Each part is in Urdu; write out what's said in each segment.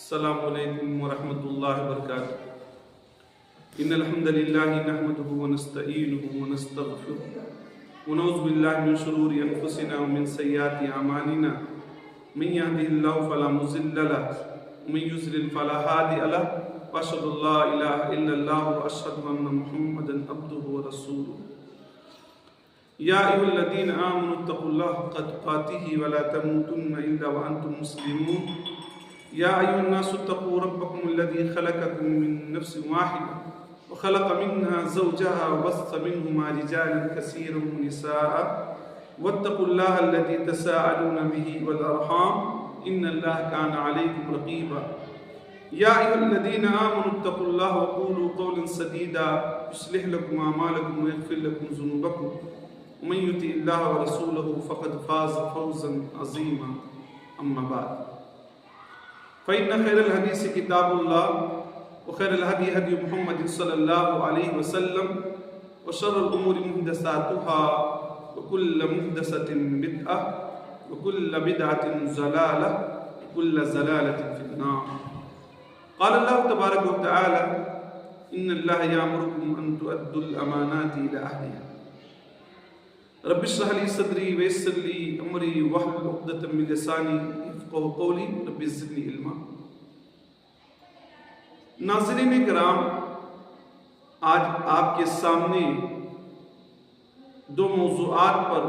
السلام علیکم ورحمۃ اللہ وبرکاتہ ان الحمد للہ نحمده ونستعینه ونستغفره ونعوذ باللہ من شرور انفسنا ومن سیئات اعمالنا من يهده الله فلا مضل له ومن يضلل فلا هادي له واشهد ان لا اله الا الله واشهد ان محمدا عبده ورسوله یا ایھا الذین آمنوا اتقوا اللہ حق تقاته ولا تموتن الا وانتم مسلمون یا ایھا الناس اتقوا ربکم الذی خلقکم من نفس واحدة وخلق منها زوجها وبث منهما رجالا كثيرا ونساء واتقوا الله الذي تساءلون به والارحام ان الله كان عليكم رقيبا یا ایھا الذین آمنوا اتقوا اللہ وقولوا قولا سدیدا یصلح لکم اعمالکم ویغفر لکم ذنوبکم ومن یطع اللہ ورسولہ فقد فاز فوزا عظیما اما بعد فإن خیر الحدیث کتاب اللہ وخیر الہدی ہدی محمد صلی اللہ علیہ وسلم وشر الامور محدثاتها وكل محدثة بدعة وكل بدعة ضلالة وكل ضلالة في النار قال اللہ تبارک وتعالی ان اللہ یامرکم ان تؤدوا الامانات الى اہلها رب اشرح لي صدری ویسر لي امری واحلل عقدۃ من لسانی یفقہوا قولی رب زدنی علما۔ ناظرین کرام، آج آپ کے سامنے دو موضوعات پر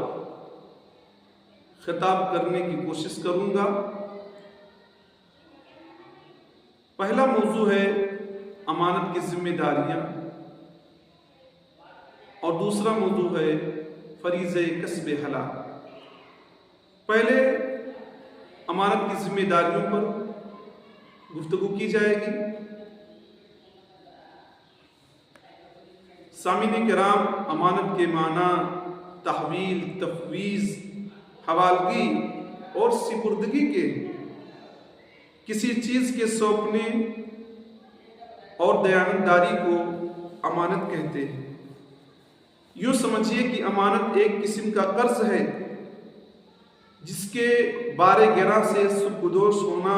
خطاب کرنے کی کوشش کروں گا۔ پہلا موضوع ہے امانت کی ذمہ داریاں اور دوسرا موضوع ہے فریضہ کسب حلال۔ پہلے امانت کی ذمہ داریوں پر گفتگو کی جائے گی۔ سامعین کرام، امانت کے معنی تحویل، تفویض، حوالگی اور سپردگی کے، کسی چیز کے سونپنے اور دیانتداری کو امانت کہتے ہیں۔ یوں سمجھیے کہ امانت ایک قسم کا قرض ہے جس کے بار گراں سے سبکدوش ہونا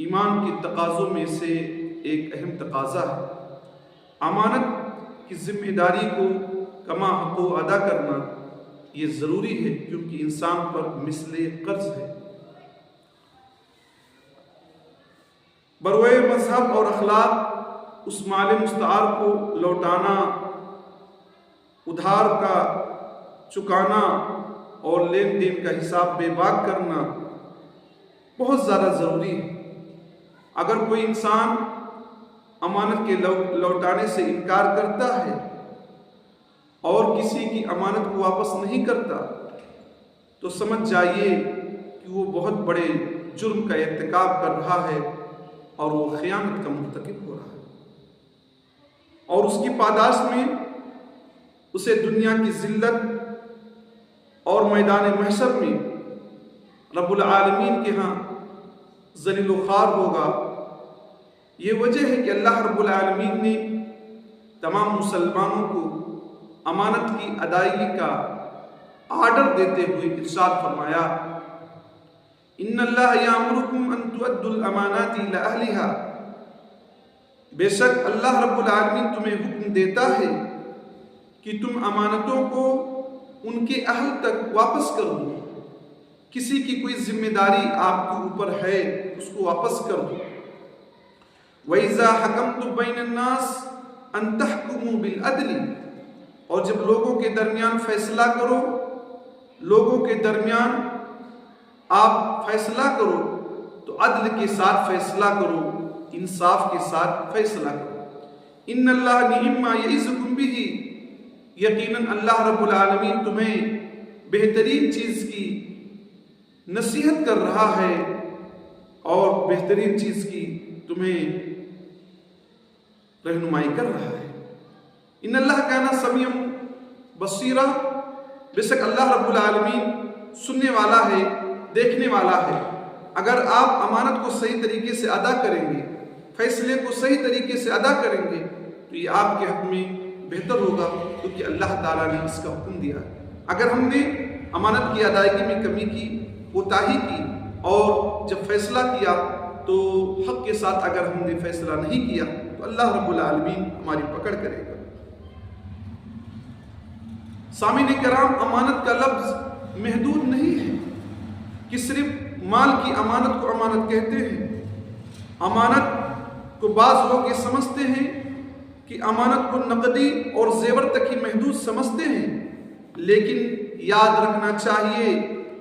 ایمان کے تقاضوں میں سے ایک اہم تقاضا ہے۔ امانت کی ذمہ داری کو کما حق ادا کرنا یہ ضروری ہے، کیونکہ انسان پر مثل قرض ہے۔ بروئے مذہب اور اخلاق اس مال مستعار کو لوٹانا، ادھار کا چکانا اور لین دین کا حساب بے باک کرنا بہت زیادہ ضروری ہے۔ اگر کوئی انسان امانت کے لوٹانے سے انکار کرتا ہے اور کسی کی امانت کو واپس نہیں کرتا تو سمجھ جائیے کہ وہ بہت بڑے جرم کا ارتکاب کر رہا ہے اور وہ خیانت کا مرتکب ہو رہا ہے، اور اس کی پاداش میں اسے دنیا کی ذلت اور میدان محشر میں رب العالمین کے ہاں ذلیل و خوار ہوگا۔ یہ وجہ ہے کہ اللہ رب العالمین نے تمام مسلمانوں کو امانت کی ادائیگی کا آرڈر دیتے ہوئے ارشاد فرمایا، ان اللہ یامرکم ان تؤدوا الامانات الی اہلها، بے شک اللہ رب العالمین تمہیں حکم دیتا ہے کہ تم امانتوں کو ان کے اہل تک واپس کر دو۔ کسی کی کوئی ذمہ داری آپ کے اوپر ہے، اس کو واپس کر دو۔ وَإِذَا حَكَمْتُمْ بَيْنَ النَّاسِ أَن تَحْكُمُوا بِالْعَدْلِ، اور جب لوگوں کے درمیان فیصلہ کرو، لوگوں کے درمیان آپ فیصلہ کرو تو عدل کے ساتھ فیصلہ کرو، انصاف کے ساتھ فیصلہ کرو۔ ان اللہ نعم ما یعظکم بہ، یقیناً اللہ رب العالمین تمہیں بہترین چیز کی نصیحت کر رہا ہے اور بہترین چیز کی تمہیں رہنمائی کر رہا ہے۔ ان اللہ کان سمیعا بصیرا، بے شک اللہ رب العالمین سننے والا ہے، دیکھنے والا ہے۔ اگر آپ امانت کو صحیح طریقے سے ادا کریں گے، فیصلے کو صحیح طریقے سے ادا کریں گے تو یہ آپ کے حق میں بہتر ہوگا، کیونکہ اللہ تعالیٰ نے اس کا حکم دیا ہے۔ اگر ہم نے امانت کی ادائیگی میں کمی کی، کوتاہی کی اور جب فیصلہ کیا تو حق کے ساتھ اگر ہم نے فیصلہ نہیں کیا تو اللہ رب العالمین ہماری پکڑ کرے گا۔ سامعین کرام، امانت کا لفظ محدود نہیں ہے کہ صرف مال کی امانت کو امانت کہتے ہیں۔ امانت کو بعض لوگ یہ سمجھتے ہیں کہ امانت کو نقدی اور زیور تک ہی محدود سمجھتے ہیں، لیکن یاد رکھنا چاہیے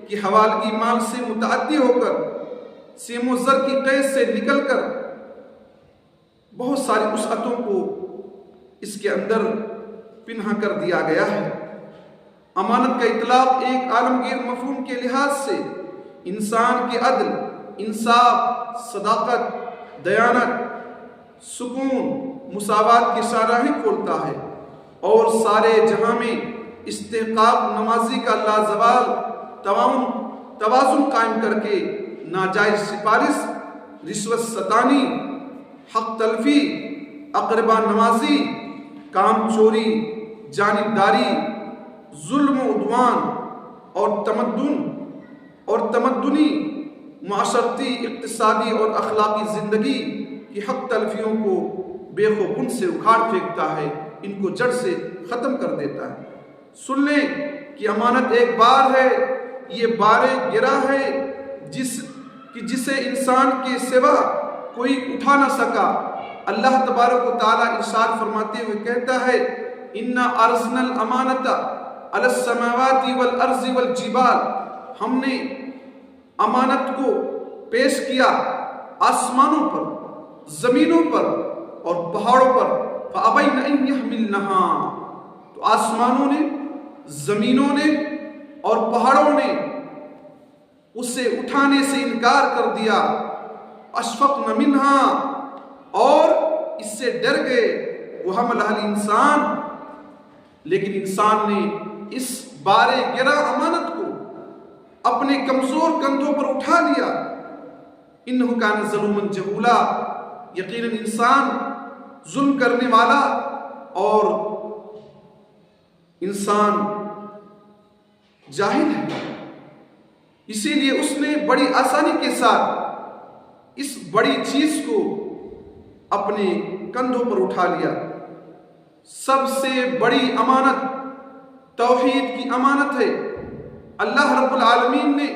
کہ حوالگی مال سے متعدی ہو کر، سیم و زر کی قید سے نکل کر بہت ساری وسعتوں کو اس کے اندر پنہا کر دیا گیا ہے۔ امانت کا اطلاق ایک عالمگیر مفہوم کے لحاظ سے انسان کے عدل، انصاف، صداقت، دیانت، سکون، مساوات کی شاہراہیں کھولتا ہے اور سارے جہاں میں استحقاق نوازی کا لازوال توازن قائم کر کے ناجائز سفارش، رشوت ستانی، حق تلفی، اقربا نوازی، کام چوری، جانبداری، ظلم و عدوان اور تمدنی، معاشرتی، اقتصادی اور اخلاقی زندگی کی حق تلفیوں کو بے خوبن سے اکھاڑ پھینکتا ہے، ان کو جڑ سے ختم کر دیتا ہے۔ سن لیں کہ امانت ایک بار ہے، یہ بار گرا ہے جسے انسان کے سوا کوئی اٹھا نہ سکا۔ اللہ تبارک و تعالیٰ ارشاد فرماتے ہوئے کہتا ہے، اِنَّا أَرْسَلْنَا الْأَمَانَةَ عَلَى السَّمَاوَاتِ وَالْأَرْضِ وَالْجِبَالِ، ہم نے امانت کو پیش کیا آسمانوں پر، زمینوں پر اور پہاڑوں پر، فَأَبَيْنَ أَن يَحْمِلْنَهَا، تو آسمانوں نے، زمینوں نے اور پہاڑوں نے اسے اٹھانے سے انکار کر دیا، اشفقن منہا، اور اس سے ڈر گئے، وحملھا الانسان، لیکن انسان نے اس بار گرا امانت کو اپنے کمزور کندھوں پر اٹھا لیا۔ انہ کان ظلوما جہولا، یقیناً انسان ظلم کرنے والا اور انسان جاہل ہے، اسی لیے اس نے بڑی آسانی کے ساتھ اس بڑی چیز کو اپنے کندھوں پر اٹھا لیا۔ سب سے بڑی امانت توحید کی امانت ہے۔ اللہ رب العالمین نے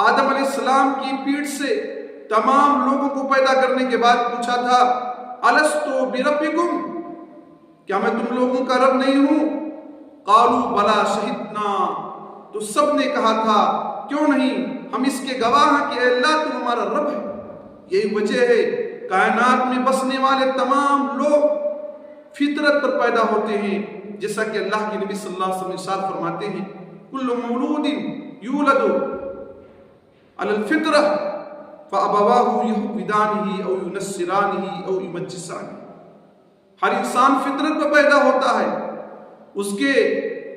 آدم علیہ السلام کی پیٹھ سے تمام لوگوں کو پیدا کرنے کے بعد پوچھا تھا، الستو بربکم، کیا میں تم لوگوں کا رب نہیں ہوں؟ قالوا بلا شہدنا، تو سب نے کہا تھا کیوں نہیں، ہم اس کے گواہ ہیں کہ اے اللہ تم ہمارا رب ہے۔ یہی وجہ ہے کائنات میں بسنے والے تمام لوگ فطرت پر پیدا ہوتے ہیں، جیسا کہ اللہ کے نبی صلی اللہ علیہ وسلم ارشاد فرماتے ہیں، کل مولود یولد علی الفطرہ فابواہ یہودانہ او ینصرانہ او یمجسانہ، ہر انسان فطرت پر پیدا ہوتا ہے، اس کے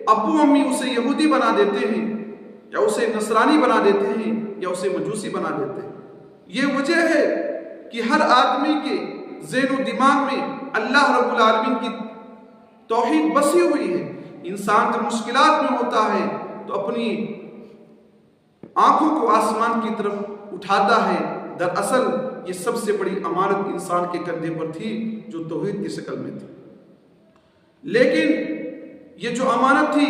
ابو امی اسے یہودی بنا دیتے ہیں، یا اسے نصرانی بنا دیتے ہیں، یا اسے مجوسی بنا دیتے ہیں۔ یہ وجہ ہے کہ ہر آدمی کے ذہن و دماغ میں اللہ رب العالمین کی توحید بسی ہوئی ہے۔ انسان جب مشکلات میں ہوتا ہے تو اپنی آنکھوں کو آسمان کی طرف اٹھاتا ہے، دراصل یہ سب سے بڑی امانت انسان کے کندھے پر تھی جو توحید کی شکل میں تھی۔ لیکن یہ جو امانت تھی،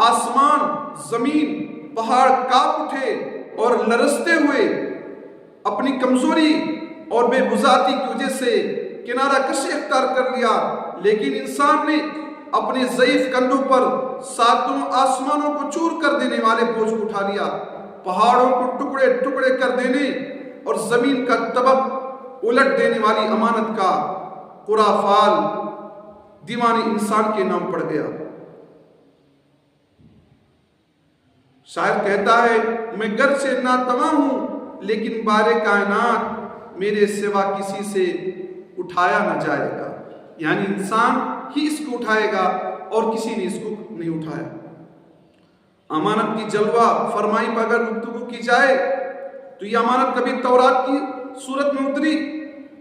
آسمان، زمین، پہاڑ کانپ اٹھے اور لرزتے ہوئے اپنی کمزوری اور بے بزاتی کی وجہ سے کنارہ کشی اختیار کر لیا، لیکن انسان نے اپنے ضعیف کندھوں پر ساتوں آسمانوں کو چور کر دینے والے بوجھ کو اٹھا لیا، پہاڑوں کو ٹکڑے ٹکڑے کر دینے اور زمین کا تبق الٹ دینے والی امانت کا قرا فال دیوانے انسان کے نام پڑ گیا۔ شاعر کہتا ہے، میں گرچہ ناتواں ہوں لیکن بارے کائنات میرے سوا کسی سے اٹھایا نہ جائے گا، یعنی انسان ہی اس کو اٹھائے گا اور کسی نے اس کو نہیں اٹھایا۔ امانت کی جلوہ فرمائی پر اگر گفتگو کی جائے تو یہ امانت کبھی تورات کی صورت میں اتری،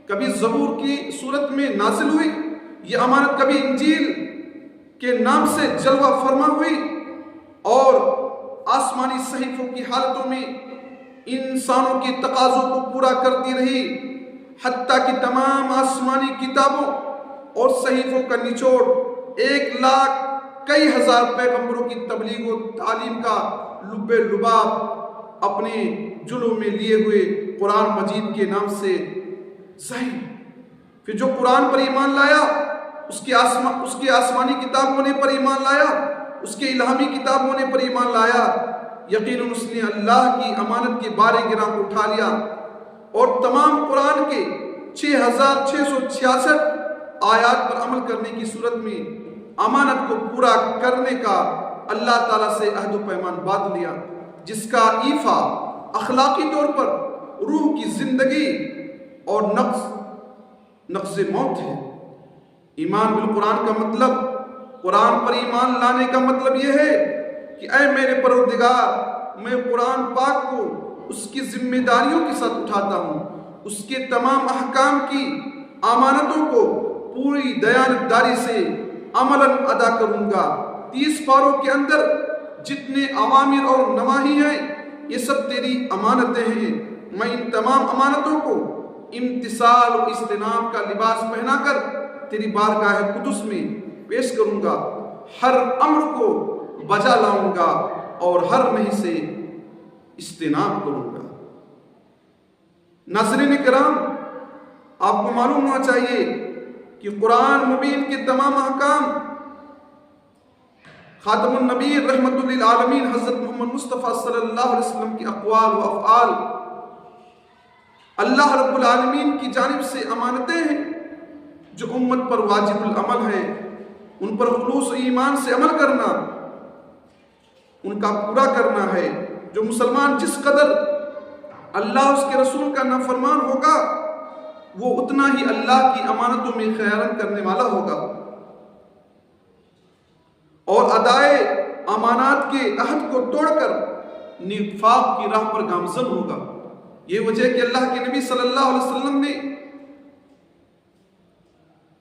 کبھی زبور کی صورت میں نازل ہوئی، یہ امانت کبھی انجیل کے نام سے جلوہ فرما ہوئی اور آسمانی صحیفوں کی حالتوں میں انسانوں کے تقاضوں کو پورا کرتی رہی، حتیٰ کہ تمام آسمانی کتابوں اور صحیفوں کا نچوڑ 1,00,000 کئی ہزار پیغمبروں کی تبلیغ و تعلیم کا لب لباب اپنے جلوں میں لیے ہوئے قرآن مجید کے نام سے ظاہر۔ پھر جو قرآن پر ایمان لایا، اس کے آسمانی کتاب ہونے پر ایمان لایا، اس کے الہامی کتاب ہونے پر ایمان لایا، یقیناً اس نے اللہ کی امانت کے بارے گراں کو اٹھا لیا اور تمام قرآن کے 6,666 آیات پر عمل کرنے کی صورت میں امانت کو پورا کرنے کا اللہ تعالیٰ سے عہد و پیمان باندھ لیا، جس کا ایفا اخلاقی طور پر روح کی زندگی اور نقض موت ہے۔ ایمان بالقرآن کا مطلب، قرآن پر ایمان لانے کا مطلب یہ ہے کہ اے میرے پروردگار، میں قرآن پاک کو اس کی ذمہ داریوں کے ساتھ اٹھاتا ہوں، اس کے تمام احکام کی امانتوں کو پوری دیانتداری سے عملاً ادا کروں گا۔ 30 پاروں کے اندر جتنے اوامر اور نواہی ہیں، یہ سب تیری امانتیں ہیں۔ میں ان تمام امانتوں کو امتثال و اجتناب کا لباس پہنا کر تیری بارگاہ قدس میں پیش کروں گا، ہر امر کو بجا لاؤں گا اور ہر نہیں سے اجتناب کروں گا۔ ناظرین کرام، آپ کو معلوم ہونا چاہیے کہ قرآن مبین کے تمام احکام خاتم النبی رحمت للعالمین حضرت محمد مصطفیٰ صلی اللہ علیہ وسلم کی اقوال و افعال اللہ رب العالمین کی جانب سے امانتیں ہیں جو امت پر واجب العمل ہے۔ ان پر خلوص و ایمان سے عمل کرنا، ان کا پورا کرنا ہے۔ جو مسلمان جس قدر اللہ اس کے رسول کا نافرمان ہوگا، وہ اتنا ہی اللہ کی امانتوں میں خیانت کرنے والا ہوگا اور ادائے امانات کے عہد کو توڑ کر نفاق کی راہ پر گامزن ہوگا۔ یہ وجہ کہ اللہ کے نبی صلی اللہ علیہ وسلم نے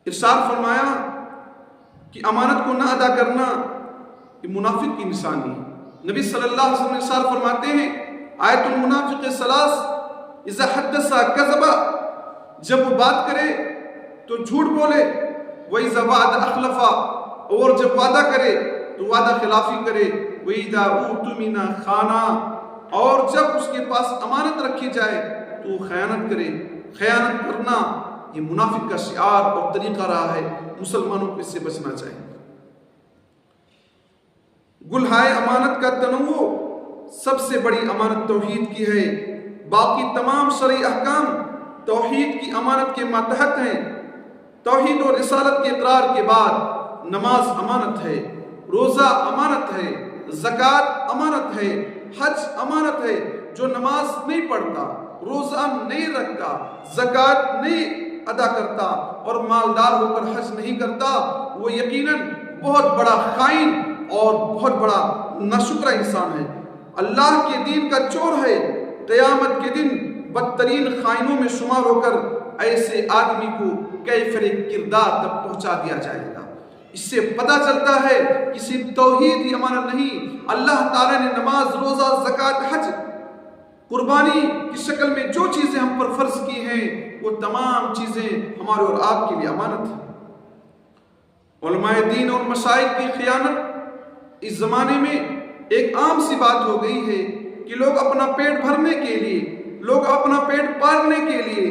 ارشاد فرمایا کہ امانت کو نہ ادا کرنا یہ منافق کی نشانی ہے۔ نبی صلی اللہ علیہ وسلم ارشاد فرماتے ہیں، آیت المنافق ثلاث، اذا حدث کذب، جب وہ بات کرے تو جھوٹ بولے، وَإِذَا وَعَدَ أَخْلَفَ، اور جب وعدہ کرے تو وعدہ خلافی کرے، وَإِذَا اؤْتُمِنَ خَانَ، اور جب اس کے پاس امانت رکھی جائے تو وہ خیانت کرے۔ خیانت کرنا یہ منافق کا شعار اور طریقہ رہا ہے، مسلمانوں کو اس سے بچنا چاہیے۔ گلہائے امانت کا تنوع، سب سے بڑی امانت توحید کی ہے، باقی تمام شرعی احکام توحید کی امانت کے ماتحت ہیں۔ توحید اور رسالت کے اقرار کے بعد نماز امانت ہے، روزہ امانت ہے، زکوٰۃ امانت ہے، حج امانت ہے۔ جو نماز نہیں پڑھتا، روزہ نہیں رکھتا، زکوٰۃ نہیں ادا کرتا اور مالدار ہو کر حج نہیں کرتا، وہ یقیناً بہت بڑا خائن اور بہت بڑا ناشکرا انسان ہے، اللہ کے دین کا چور ہے۔ قیامت کے دن بدترین خائنوں میں شمار ہو کر ایسے آدمی کو کیفر کردار تک پہنچا دیا جائے گا۔ اس سے پتہ چلتا ہے کہ صرف توحید ہی امانت نہیں، اللہ تعالیٰ نے نماز، روزہ، زکوٰۃ، حج، قربانی کی شکل میں جو چیزیں ہم پر فرض کی ہیں، وہ تمام چیزیں ہمارے اور آپ کے لیے امانت ہیں۔ علماء دین اور مشائخ کی خیانت اس زمانے میں ایک عام سی بات ہو گئی ہے کہ لوگ اپنا پیٹ بھرنے کے لیے، لوگ اپنا پیٹ پالنے کے لیے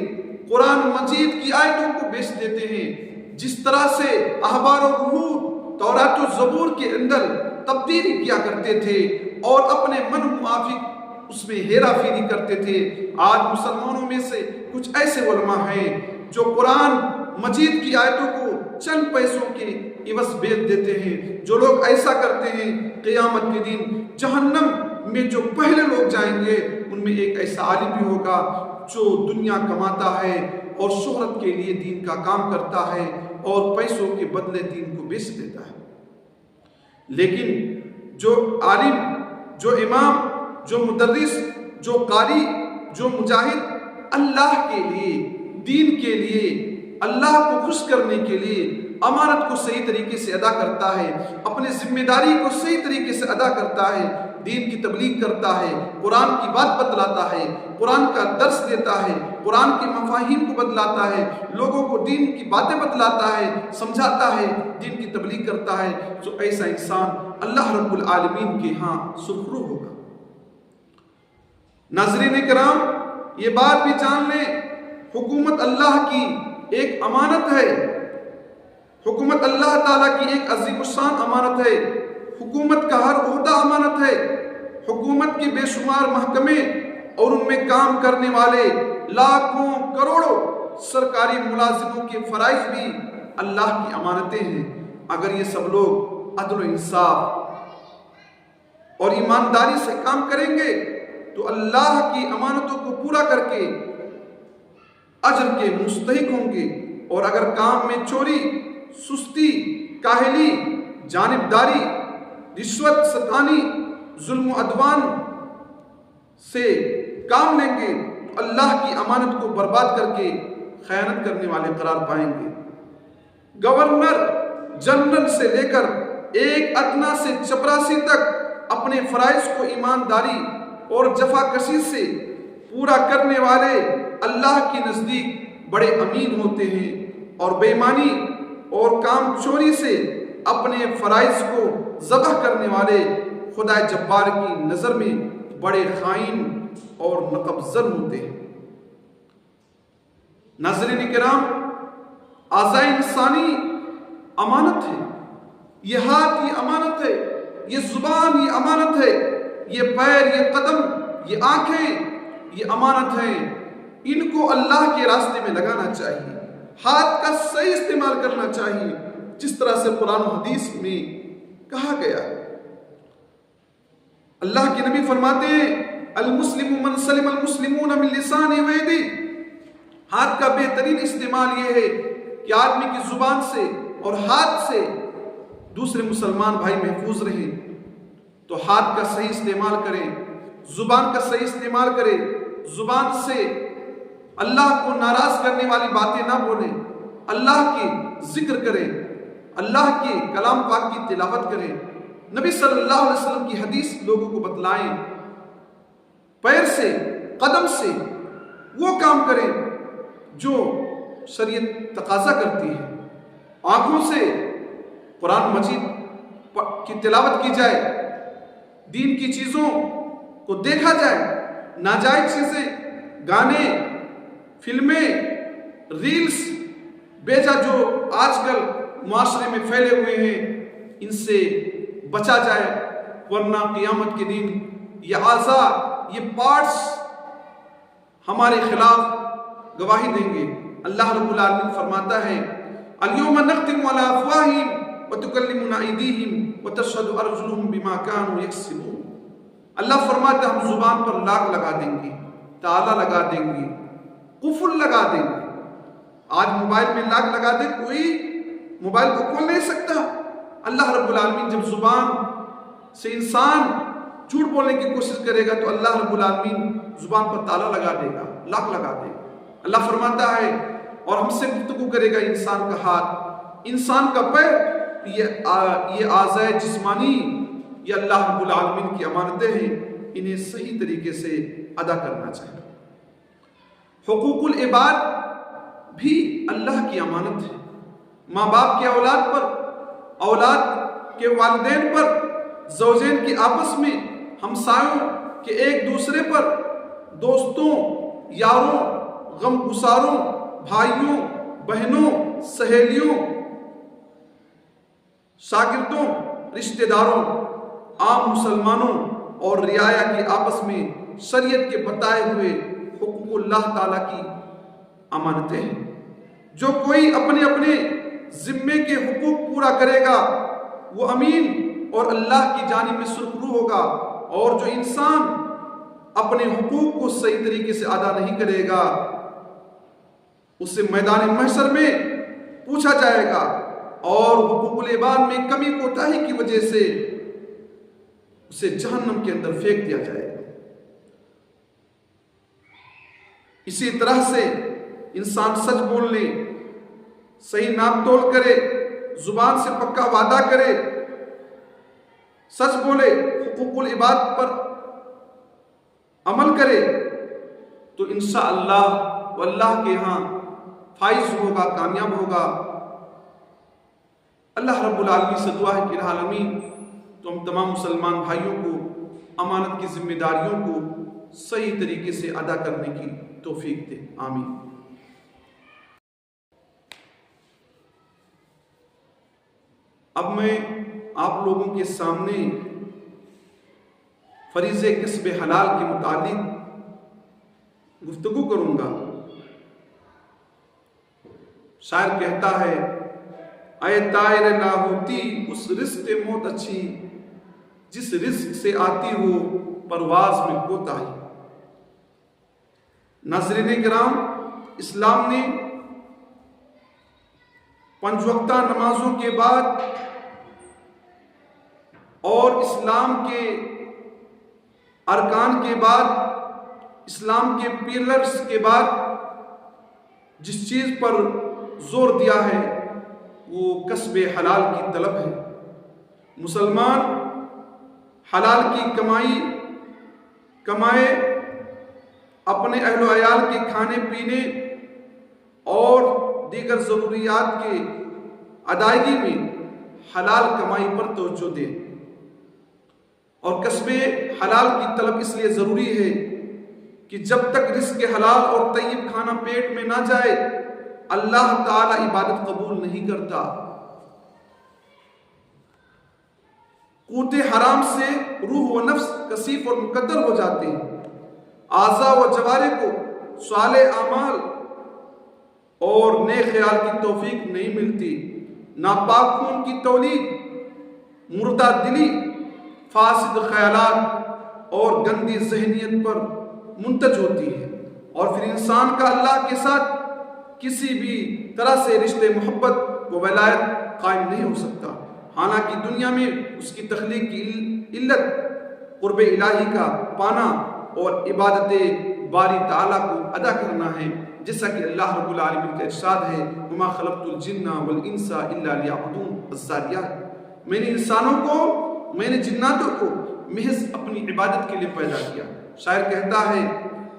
قرآن مجید کی آیتوں کو بیچ دیتے ہیں، جس طرح سے احبار و رہبان تورات و زبور کے اندر تبدیلی کیا کرتے تھے اور اپنے من موافق اس میں ہیرا پھیری کرتے تھے۔ آج مسلمانوں میں سے کچھ ایسے علماء ہیں جو قرآن مجید کی آیتوں کو چند پیسوں کے عوض بیچ دیتے ہیں۔ جو لوگ ایسا کرتے ہیں، قیامت کے دن جہنم میں جو پہلے لوگ جائیں گے، ان میں ایک ایسا عالم بھی ہوگا جو دنیا کماتا ہے اور شہرت کے لیے دین کا کام کرتا ہے اور پیسوں کے بدلے دین کو بیچ دیتا ہے۔ لیکن جو عالم، جو امام، جو مدرس، جو قاری، جو مجاہد اللہ کے لیے، دین کے لیے، اللہ کو خوش کرنے کے لیے امانت کو صحیح طریقے سے ادا کرتا ہے، اپنے ذمہ داری کو صحیح طریقے سے ادا کرتا ہے، دین کی تبلیغ کرتا ہے، قرآن کی بات بتلاتا ہے، قرآن کا درس دیتا ہے، قرآن کے مفاہیم کو بدلاتا ہے، لوگوں کو دین کی باتیں بتلاتا ہے، سمجھاتا ہے، دین کی تبلیغ کرتا ہے، تو ایسا انسان اللہ رب العالمین کے ہاں سرخرو ہوگا۔ ناظرین کرام، یہ بات بھی جان لیں، حکومت اللہ کی ایک امانت ہے، حکومت اللہ تعالیٰ کی ایک عظیم الشان امانت ہے، حکومت کا ہر عہدہ امانت ہے، حکومت کے بے شمار محکمے اور ان میں کام کرنے والے لاکھوں کروڑوں سرکاری ملازموں کے فرائض بھی اللہ کی امانتیں ہیں۔ اگر یہ سب لوگ عدل و انصاف اور ایمانداری سے کام کریں گے تو اللہ کی امانتوں کو پورا کر کے اجر کے مستحق ہوں گے، اور اگر کام میں چوری، سستی، کاہلی، جانبداری، رشوت ستانی، ظلم و عدوان سے کام لیں گے تو اللہ کی امانت کو برباد کر کے خیانت کرنے والے قرار پائیں گے۔ گورنر جنرل سے لے کر ایک ادنا سے چپراسی تک اپنے فرائض کو ایمانداری اور جفاکشی سے پورا کرنے والے اللہ کے نزدیک بڑے امین ہوتے ہیں، اور بے ایمانی اور کام چوری سے اپنے فرائض کو ذبح کرنے والے خدا جبار کی نظر میں بڑے خائن اور نقب زن ہوتے ہیں۔ ناظرین کرام، اعضاء انسانی امانت ہے، یہ ہاتھ یہ امانت ہے، یہ زبان یہ امانت ہے، یہ پیر یہ قدم یہ آنکھیں یہ امانت ہیں، ان کو اللہ کے راستے میں لگانا چاہیے، ہاتھ کا صحیح استعمال کرنا چاہیے، جس طرح سے قرآن و حدیث میں کہا گیا ہے۔ اللہ کے نبی فرماتے ہیں المسلم من سلم المسلمون من لسانہ و یدہ، ہاتھ کا بہترین استعمال یہ ہے کہ آدمی کی زبان سے اور ہاتھ سے دوسرے مسلمان بھائی محفوظ رہیں، تو ہاتھ کا صحیح استعمال کریں، زبان کا صحیح استعمال کریں، زبان سے اللہ کو ناراض کرنے والی باتیں نہ بولیں، اللہ کی ذکر کریں، اللہ کے کلام پاک کی تلاوت کریں، نبی صلی اللہ علیہ وسلم کی حدیث لوگوں کو بتلائیں، پیر سے قدم سے وہ کام کریں جو شریعت تقاضا کرتی ہے، آنکھوں سے قرآن مجید کی تلاوت کی جائے، دین کی چیزوں کو دیکھا جائے، ناجائز چیزیں، گانے، فلمیں، ریلز بیجا جو آج کل معاشرے میں پھیلے ہوئے ہیں، ان سے بچا جائے، ورنہ قیامت کے دن یہ اعضاء یہ پارٹس ہمارے خلاف گواہی دیں گے۔ اللہ رب العالمین فرماتا ہے الیوم نختم علی افواہہم وتکلمنا ایدیہم وتشہد ارجلہم بما کانوا یکسبون۔ اللہ فرماتا ہے ہم زبان پر لاک لگا دیں گے، تالا لگا دیں گے، قفل لگا دیں گے۔ آج موبائل میں لاک لگا دے کوئی موبائل کو کھول نہیں سکتا۔ اللہ رب العالمین جب زبان سے انسان جھوٹ بولنے کی کوشش کرے گا تو اللہ رب العالمین زبان پر تالا لگا دے گا، لاک لگا دے گا۔ اللہ فرماتا ہے اور ہم سے گفتگو کرے گا انسان کا ہاتھ، انسان کا پیر، یہ اعضاء جسمانی یہ اللہ رب العالمین کی امانتیں ہیں، انہیں صحیح طریقے سے ادا کرنا چاہیے۔ حقوق العباد بھی اللہ کی امانت ہے، ماں باپ کے اولاد پر، اولاد کے والدین پر، زوجین کے آپس میں، ہمسایوں کے ایک دوسرے پر، دوستوں، یاروں، غم گساروں، بھائیوں، بہنوں، سہیلیوں، شاگردوں، رشتہ داروں، عام مسلمانوں اور رعایا کے آپس میں شریعت کے بتائے ہوئے حقوق اللہ تعالیٰ کی امانتیں ہیں۔ جو کوئی اپنے اپنے ذمے کے حقوق پورا کرے گا وہ امین اور اللہ کی جانب میں سرخرو ہوگا، اور جو انسان اپنے حقوق کو صحیح طریقے سے ادا نہیں کرے گا اسے میدان محشر میں پوچھا جائے گا، اور حقوق العباد میں کمی کوتاہی کی وجہ سے اسے جہنم کے اندر پھینک دیا جائے گا۔ اسی طرح سے انسان سچ بولنے، صحیح ناپ تول کرے، زبان سے پکا وعدہ کرے، سچ بولے، حقوق العباد پر عمل کرے تو انشاءاللہ واللہ کے ہاں فائز ہوگا، کامیاب ہوگا۔ اللہ رب العالمین سے دعا ہے کہ الہ العالمین تو ہم تمام مسلمان بھائیوں کو امانت کی ذمہ داریوں کو صحیح طریقے سے ادا کرنے کی توفیق دے، آمین۔ اب میں آپ لوگوں کے سامنے فریضہ کسب حلال کے متعلق گفتگو کروں گا۔ شاعر کہتا ہے، اے طائر لاہوتی اس رزق موت اچھی، جس رزق سے آتی ہو پرواز میں کوتاہی۔ ناظرین کرام، اسلام نے 5 وقتہ نمازوں کے بعد اور اسلام کے ارکان کے بعد، اسلام کے پیلرز کے بعد جس چیز پر زور دیا ہے وہ کسب حلال کی طلب ہے۔ مسلمان حلال کی کمائے اپنے اہل و عیال کے کھانے پینے اور دیگر ضروریات کے ادائیگی میں حلال کمائی پر توجہ دے۔ اور کسب حلال کی طلب اس لیے ضروری ہے کہ جب تک رزق حلال اور طیب کھانا پیٹ میں نہ جائے اللہ تعالی عبادت قبول نہیں کرتا۔ قوت حرام سے روح و نفس کثیف اور مقدر ہو جاتے ہیں، اعضاء و جوارح کو صالح اعمال اور نیک خیال کی توفیق نہیں ملتی، ناپاک خون کی تولید، مردہ دلی، فاسد خیالات اور گندی ذہنیت پر منتج ہوتی ہے، اور پھر انسان کا اللہ کے ساتھ کسی بھی طرح سے رشتے محبت و ولایت قائم نہیں ہو سکتا۔ حالانکہ دنیا میں اس کی تخلیق کی علت قرب الہی کا پانا اور عبادت باری تعالیٰ کو ادا کرنا ہے، جیسا کہ اللہ رب العالمین کا ارشاد ہے، وما خلقت الجن والانس الا لیعبدون، الذاریات، میں نے انسانوں کو، میں نے جناتوں کو محض اپنی عبادت کے لیے پیدا کیا۔ شاعر کہتا ہے،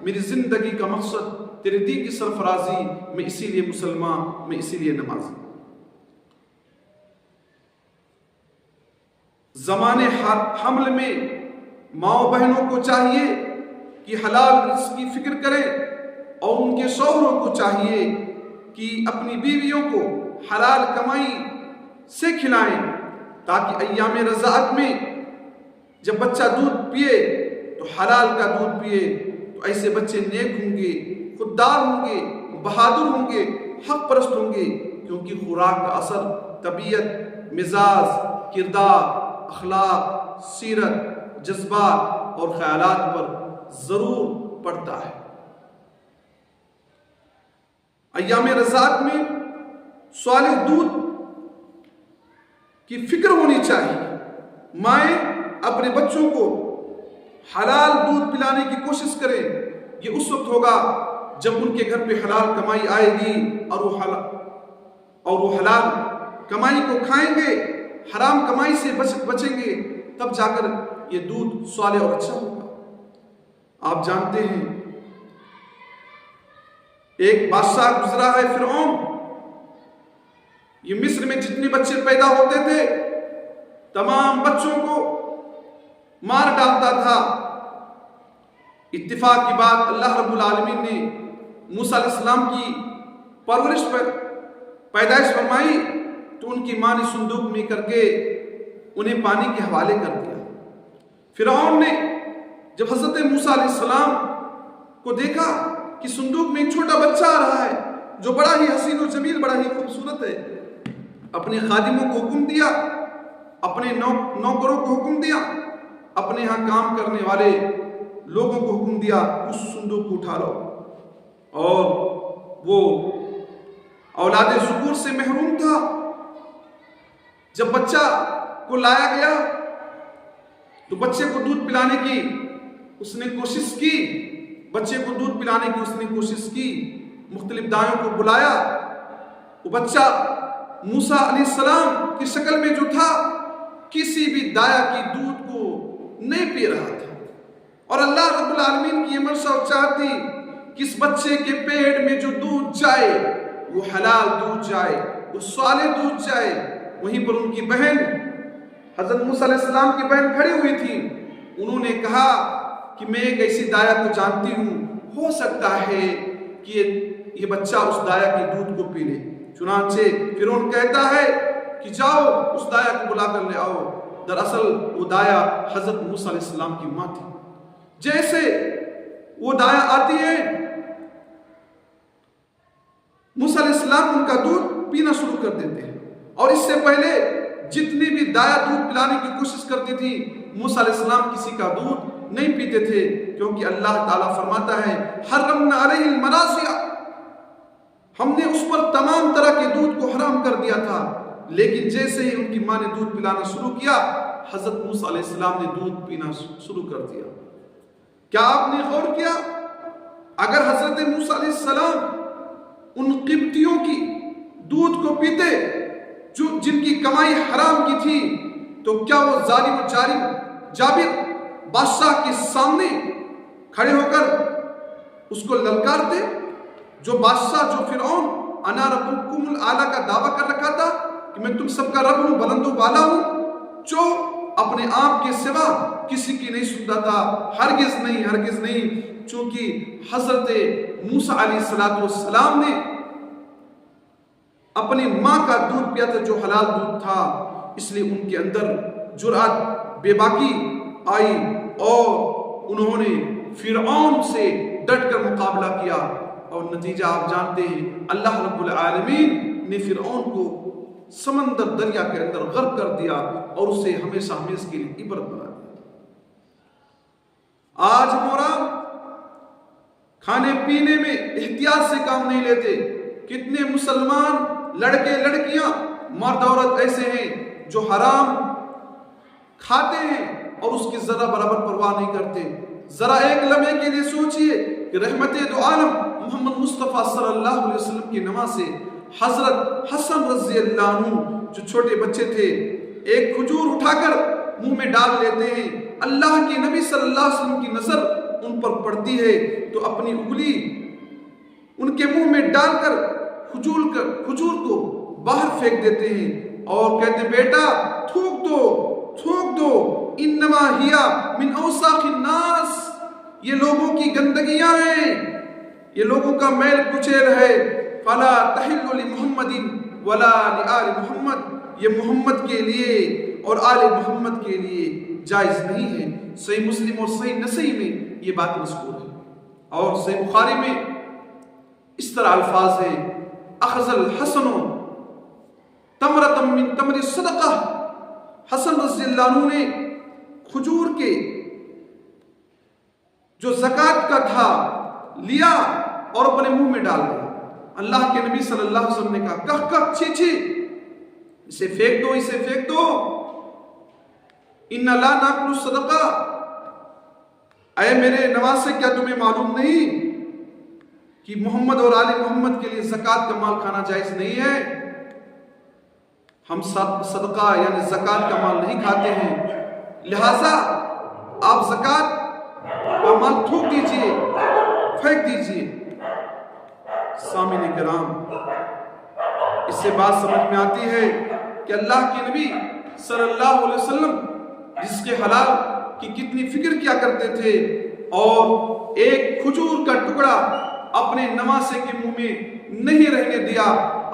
میری زندگی کا مقصد تیرے دین کی سرفرازی، میں اسی لیے مسلمان، میں اسی لیے نمازی۔ زمانے حمل میں ماؤں بہنوں کو چاہیے کہ حلال رزق کی فکر کریں، اور ان کے شوہروں کو چاہیے کہ اپنی بیویوں کو حلال کمائی سے کھلائیں، تاکہ ایام رضاعت میں جب بچہ دودھ پیے تو حلال کا دودھ پیے، تو ایسے بچے نیک ہوں گے، خوددار ہوں گے، بہادر ہوں گے، حق پرست ہوں گے، کیونکہ خوراک کا اثر طبیعت، مزاج، کردار، اخلاق، سیرت، جذبات اور خیالات پر ضرور پڑتا ہے۔ ایام رضاعت میں صالح دودھ کی فکر ہونی چاہیے۔ مائیں اپنے بچوں کو حلال دودھ پلانے کی کوشش کریں، یہ اس وقت ہوگا جب ان کے گھر پہ حلال کمائی آئے گی، اور وہ حلال کمائی کو کھائیں گے، حرام کمائی سے بچیں گے، تب جا کر یہ دودھ صالح اور اچھا ہوگا۔ آپ جانتے ہیں ایک بادشاہ گزرا ہے فرعون، یہ مصر میں جتنے بچے پیدا ہوتے تھے تمام بچوں کو مار ڈالتا تھا۔ اتفاق کی بات، اللہ رب العالمین نے موسیٰ علیہ السلام کی پرورش پر پیدائش فرمائی تو ان کی ماں نے صندوق میں کر کے انہیں پانی کے حوالے کر دیا۔ فرعون نے جب حضرت موسیٰ علیہ السلام کو دیکھا کہ صندوق میں ایک چھوٹا بچہ آ رہا ہے جو بڑا ہی حسین و جمیل، بڑا ہی خوبصورت ہے، اپنے خادموں کو حکم دیا، اپنے نوکروں کو حکم دیا، اپنے ہاں کام کرنے والے لوگوں کو حکم دیا، اس صندوق کو اٹھا لو۔ اور وہ اولاد ذکور سے محروم تھا۔ جب بچہ کو لایا گیا تو بچے کو دودھ پلانے کی اس نے کوشش کی، مختلف دائیوں کو بلایا۔ وہ بچہ موسیٰ علیہ السلام کی شکل میں جو تھا کسی بھی دایا کی دودھ کو نہیں پی رہا تھا، اور اللہ رب العالمین کی یہ منشا اور چاہت تھی کہ اس بچے کے پیٹ میں جو دودھ جائے وہ حلال دودھ جائے، وہ صالح دودھ جائے۔ وہیں پر ان کی بہن حضرت موسیٰ علیہ السلام کی بہن کھڑی ہوئی تھی، انہوں نے کہا کہ میں ایک ایسی دایا کو جانتی ہوں، ہو سکتا ہے کہ یہ بچہ اس دایا کے دودھ کو پی لے۔ چنانچہ فرعون کہتا ہے کہ جاؤ اس دایا کو بلا کر لے آؤ۔ دراصل وہ دایا حضرت موسیٰ علیہ السلام کی ماں تھی۔ جیسے وہ دایا آتی ہے، موسیٰ علیہ السلام ان کا دودھ پینا شروع کر دیتے ہیں، اور اس سے پہلے جتنی بھی دایا دودھ پلانے کی کوشش کرتی تھی، موسیٰ علیہ السلام کسی کا دودھ نہیں پیتے تھے، کیونکہ اللہ تعالیٰ فرماتا ہے حرمنا علیہ المناسع، ہم نے اس پر تمام طرح کے دودھ کو حرام کر دیا تھا۔ لیکن جیسے ہی ان کی ماں نے دودھ پلانا شروع کیا، حضرت موسیٰ علیہ السلام نے دودھ پینا شروع کر دیا۔ کیا آپ نے غور کیا؟ اگر حضرت موسیٰ علیہ السلام ان قبطیوں کی دودھ کو پیتے جن کی کمائی حرام کی تھی، تو کیا وہ ظالم و جابر بادشاہ کے سامنے کھڑے ہو کر اس کو للکارتے؟ جو بادشاہ، جو فرعون انا ربکم الاعلی کا دعویٰ کر رکھا تھا کہ میں تم سب کا رب ہوں، بلند و بالا ہوں، جو اپنے آپ کے سوا کسی کی نہیں سنتا تھا، ہرگز نہیں، ہرگز نہیں۔ چونکہ حضرت موسیٰ علیہ السلام نے اپنی ماں کا دودھ پیا تھا جو حلال دودھ تھا، اس لیے ان کے اندر جرأت، بے باکی آئی، اور انہوں نے فرعون سے ڈٹ کر مقابلہ کیا، اور نتیجہ آپ جانتے ہیں، اللہ رب العالمین نے فرعون کو سمندر دریا کے اندر غرق کر دیا اور اسے ہمیشہ ہمیشہ کے لیے عبرت بنا دیا۔ آج ہم کھانے پینے میں احتیاط سے کام نہیں لیتے۔ کتنے مسلمان لڑکے لڑکیاں، مرد عورت ایسے ہیں جو حرام کھاتے ہیں اور اس کی ذرا برابر پرواہ نہیں کرتے۔ ذرا ایک لمحے کے لیے سوچئے کہ رحمت دو عالم محمد مصطفیٰ صلی اللہ علیہ وسلم کی نماز سے حضرت حسن رضی اللہ عنہ جو چھوٹے بچے تھے، ایک کھجور اٹھا کر منہ میں ڈال لیتے ہیں، اللہ کے نبی صلی اللہ علیہ وسلم کی نظر ان پر پڑتی ہے تو اپنی انگلی ان کے منہ میں ڈال کر کھجور کو باہر پھینک دیتے ہیں اور کہتے ہیں بیٹا تھوک دو، انما ہیا من اوساخ الناس، یہ لوگوں کی گندگیاں ہیں، یہ لوگوں کا میل کچیل ہے، فلا تحل لمحمد ولا لآل محمد، یہ محمد کے لیے اور آل محمد کے لیے جائز نہیں ہے۔ صحیح مسلم اور صحیح نسائی میں یہ بات مذکور ہے، اور صحیح بخاری میں اس طرح الفاظ ہیں، اخذ الحسن تمرۃ من تمر صدقہ، حسن رضی اللہ عنہ نے کھجور کے جو زکوٰۃ کا تھا لیا اور اپنے منہ میں ڈال دیا۔ اللہ کے نبی صلی اللہ علیہ وسلم نے کہا کہہ چھی، اسے پھینک دو، ان لا ناکل الصدقہ، اے میرے نواسے کیا تمہیں معلوم نہیں کہ محمد اور آل محمد کے لیے زکوٰۃ کا مال کھانا جائز نہیں ہے؟ ہم صدقہ یعنی زکوٰۃ کا مال نہیں کھاتے ہیں، لہٰذا آپ زکوٰۃ کا مال تھوک دیجئے، پھینک دیجئے۔ سامعین کرام، اس سے بات سمجھ میں آتی ہے کہ اللہ کے نبی صلی اللہ علیہ وسلم جس کے حلال کی کتنی فکر کیا کرتے تھے، اور ایک کھجور کا ٹکڑا اپنے نواسے کے منہ میں نہیں رہنے دیا۔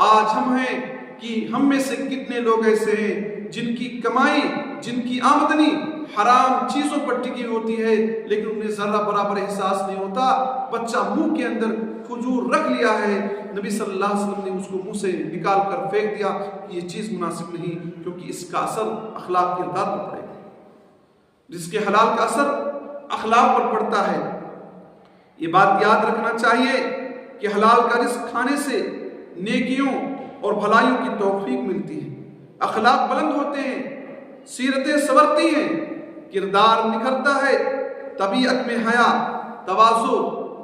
آج ہم ہیں کہ ہم میں سے کتنے لوگ ایسے ہیں جن کی کمائی، جن کی آمدنی حرام چیزوں پر ٹکی ہوتی ہے، لیکن انہیں ذرہ برابر احساس نہیں ہوتا۔ بچہ منہ کے اندر کھجور رکھ لیا ہے، نبی صلی اللہ علیہ وسلم نے اس کو منہ سے نکال کر پھینک دیا کہ یہ چیز مناسب نہیں، کیونکہ اس کا اثر اخلاق کردار پر پڑے گا۔ جس کے حلال کا اثر اخلاق پر پڑتا ہے۔ یہ بات یاد رکھنا چاہیے کہ حلال کا رزق کھانے سے نیکیوں اور بھلائیوں کی توفیق ملتی ہے، اخلاق بلند ہوتے ہیں، سیرتیں سنورتی ہیں، کردار نکھرتا ہے، طبیعت میں حیا، تواضع،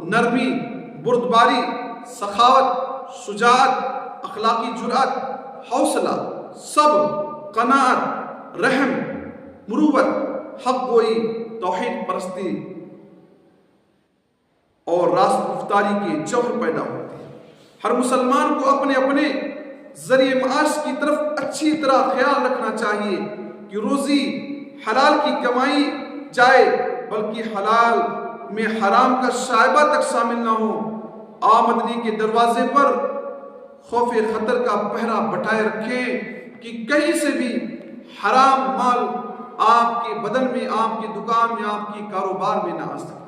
نرمی، بردباری، سخاوت، شجاعت، اخلاقی جرأت، حوصلہ، صبر، قناعت، رحم، مروت، حق گوئی، توحید پرستی اور راست گفتاری کے جوہر پیدا ہوتے ہیں۔ ہر مسلمان کو اپنے اپنے ذریعہ معاش کی طرف اچھی طرح خیال رکھنا چاہیے کہ روزی حلال کی کمائی جائے، بلکہ حلال میں حرام کا شائبہ تک شامل نہ ہو۔ آمدنی کے دروازے پر خوف خطر کا پہرا بٹھائے رکھیں کہ کہیں سے بھی حرام مال آپ کے بدن میں، آپ کی دکان میں، آپ کی کاروبار میں نہ آ سکے۔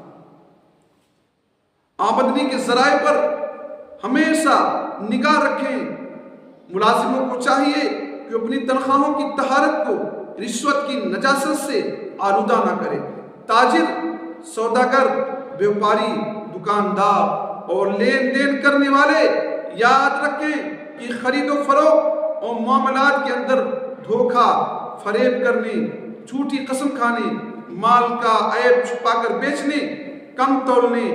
آمدنی کے ذرائع پر ہمیشہ نگاہ رکھیں۔ ملازموں کو چاہیے کہ اپنی تنخواہوں کی طہارت کو رشوت کی نجاست سے آلودہ نہ کرے۔ تاجر، سوداگر، بیوپاری، دکاندار اور لین دین کرنے والے یاد رکھیں کہ خرید و فروخت اور معاملات کے اندر دھوکہ، فریب کرنے، جھوٹی قسم کھانے، مال کا عیب چھپا کر بیچنے، کم تولنے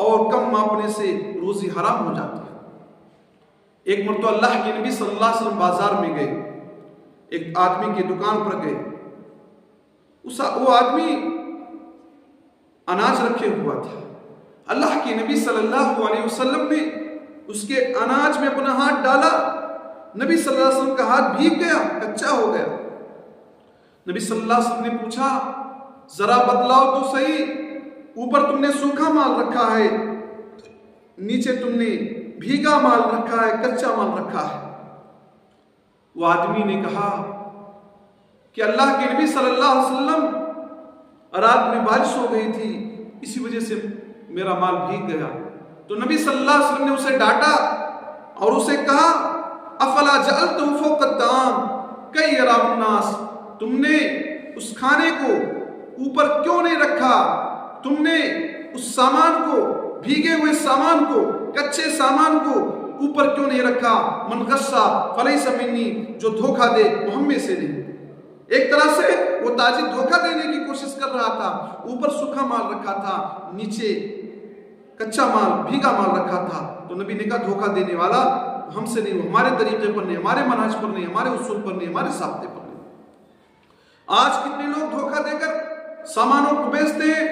اور کم ماپنے سے روزی حرام ہو جاتی ہے۔ ایک مرتبہ اللہ کے نبی صلی اللہ علیہ وسلم بازار میں گئے، ایک آدمی کی دکان پر گئے، وہ آدمی اناج رکھے ہوا تھا۔ اللہ کے نبی صلی اللہ علیہ وسلم نے اس کے اناج میں اپنا ہاتھ ڈالا، نبی صلی اللہ علیہ وسلم کا ہاتھ بھیگ گیا، کچا ہو گیا۔ نبی صلی اللہ علیہ وسلم نے پوچھا، ذرا بتلاؤ تو صحیح، اوپر تم نے سوکھا مال رکھا ہے، نیچے تم نے بھیگا مال رکھا ہے، کچا مال رکھا ہے۔ وہ آدمی نے کہا کہ اللہ کے نبی صلی اللہ علیہ وسلم، رات میں بارش ہو گئی تھی، اسی وجہ سے میرا مال بھیگ گیا۔ تو نبی صلی اللہ علیہ وسلم نے اسے ڈانٹا اور اسے کہا، افلا جعلتہ فوق الطعام کی یراہ الناس، تم نے اس کھانے کو اوپر کیوں نہیں رکھا؟ تم نے اس سامان کو، بھیگے ہوئے سامان کو، کچے سامان کو اوپر کیوں نہیں رکھا؟ من غصہ فلیس منی، جو دھوکہ دے وہ ہم میں سے نہیں۔ ایک طرح سے وہ تاجر دھوکہ دینے کی کوشش کر رہا تھا، اوپر سوکھا مال رکھا تھا، نیچے کچا مال، بھیگا مال رکھا تھا۔ تو نبی نے کہا دھوکہ دینے والا ہم سے نہیں، وہ ہمارے طریقے پر نہیں، ہمارے منہج پر نہیں، ہمارے اصول پر نہیں، ہمارے ضابطے پر نہیں۔ آج کتنے لوگ دھوکہ دے کر سامانوں کو بیچتے ہیں،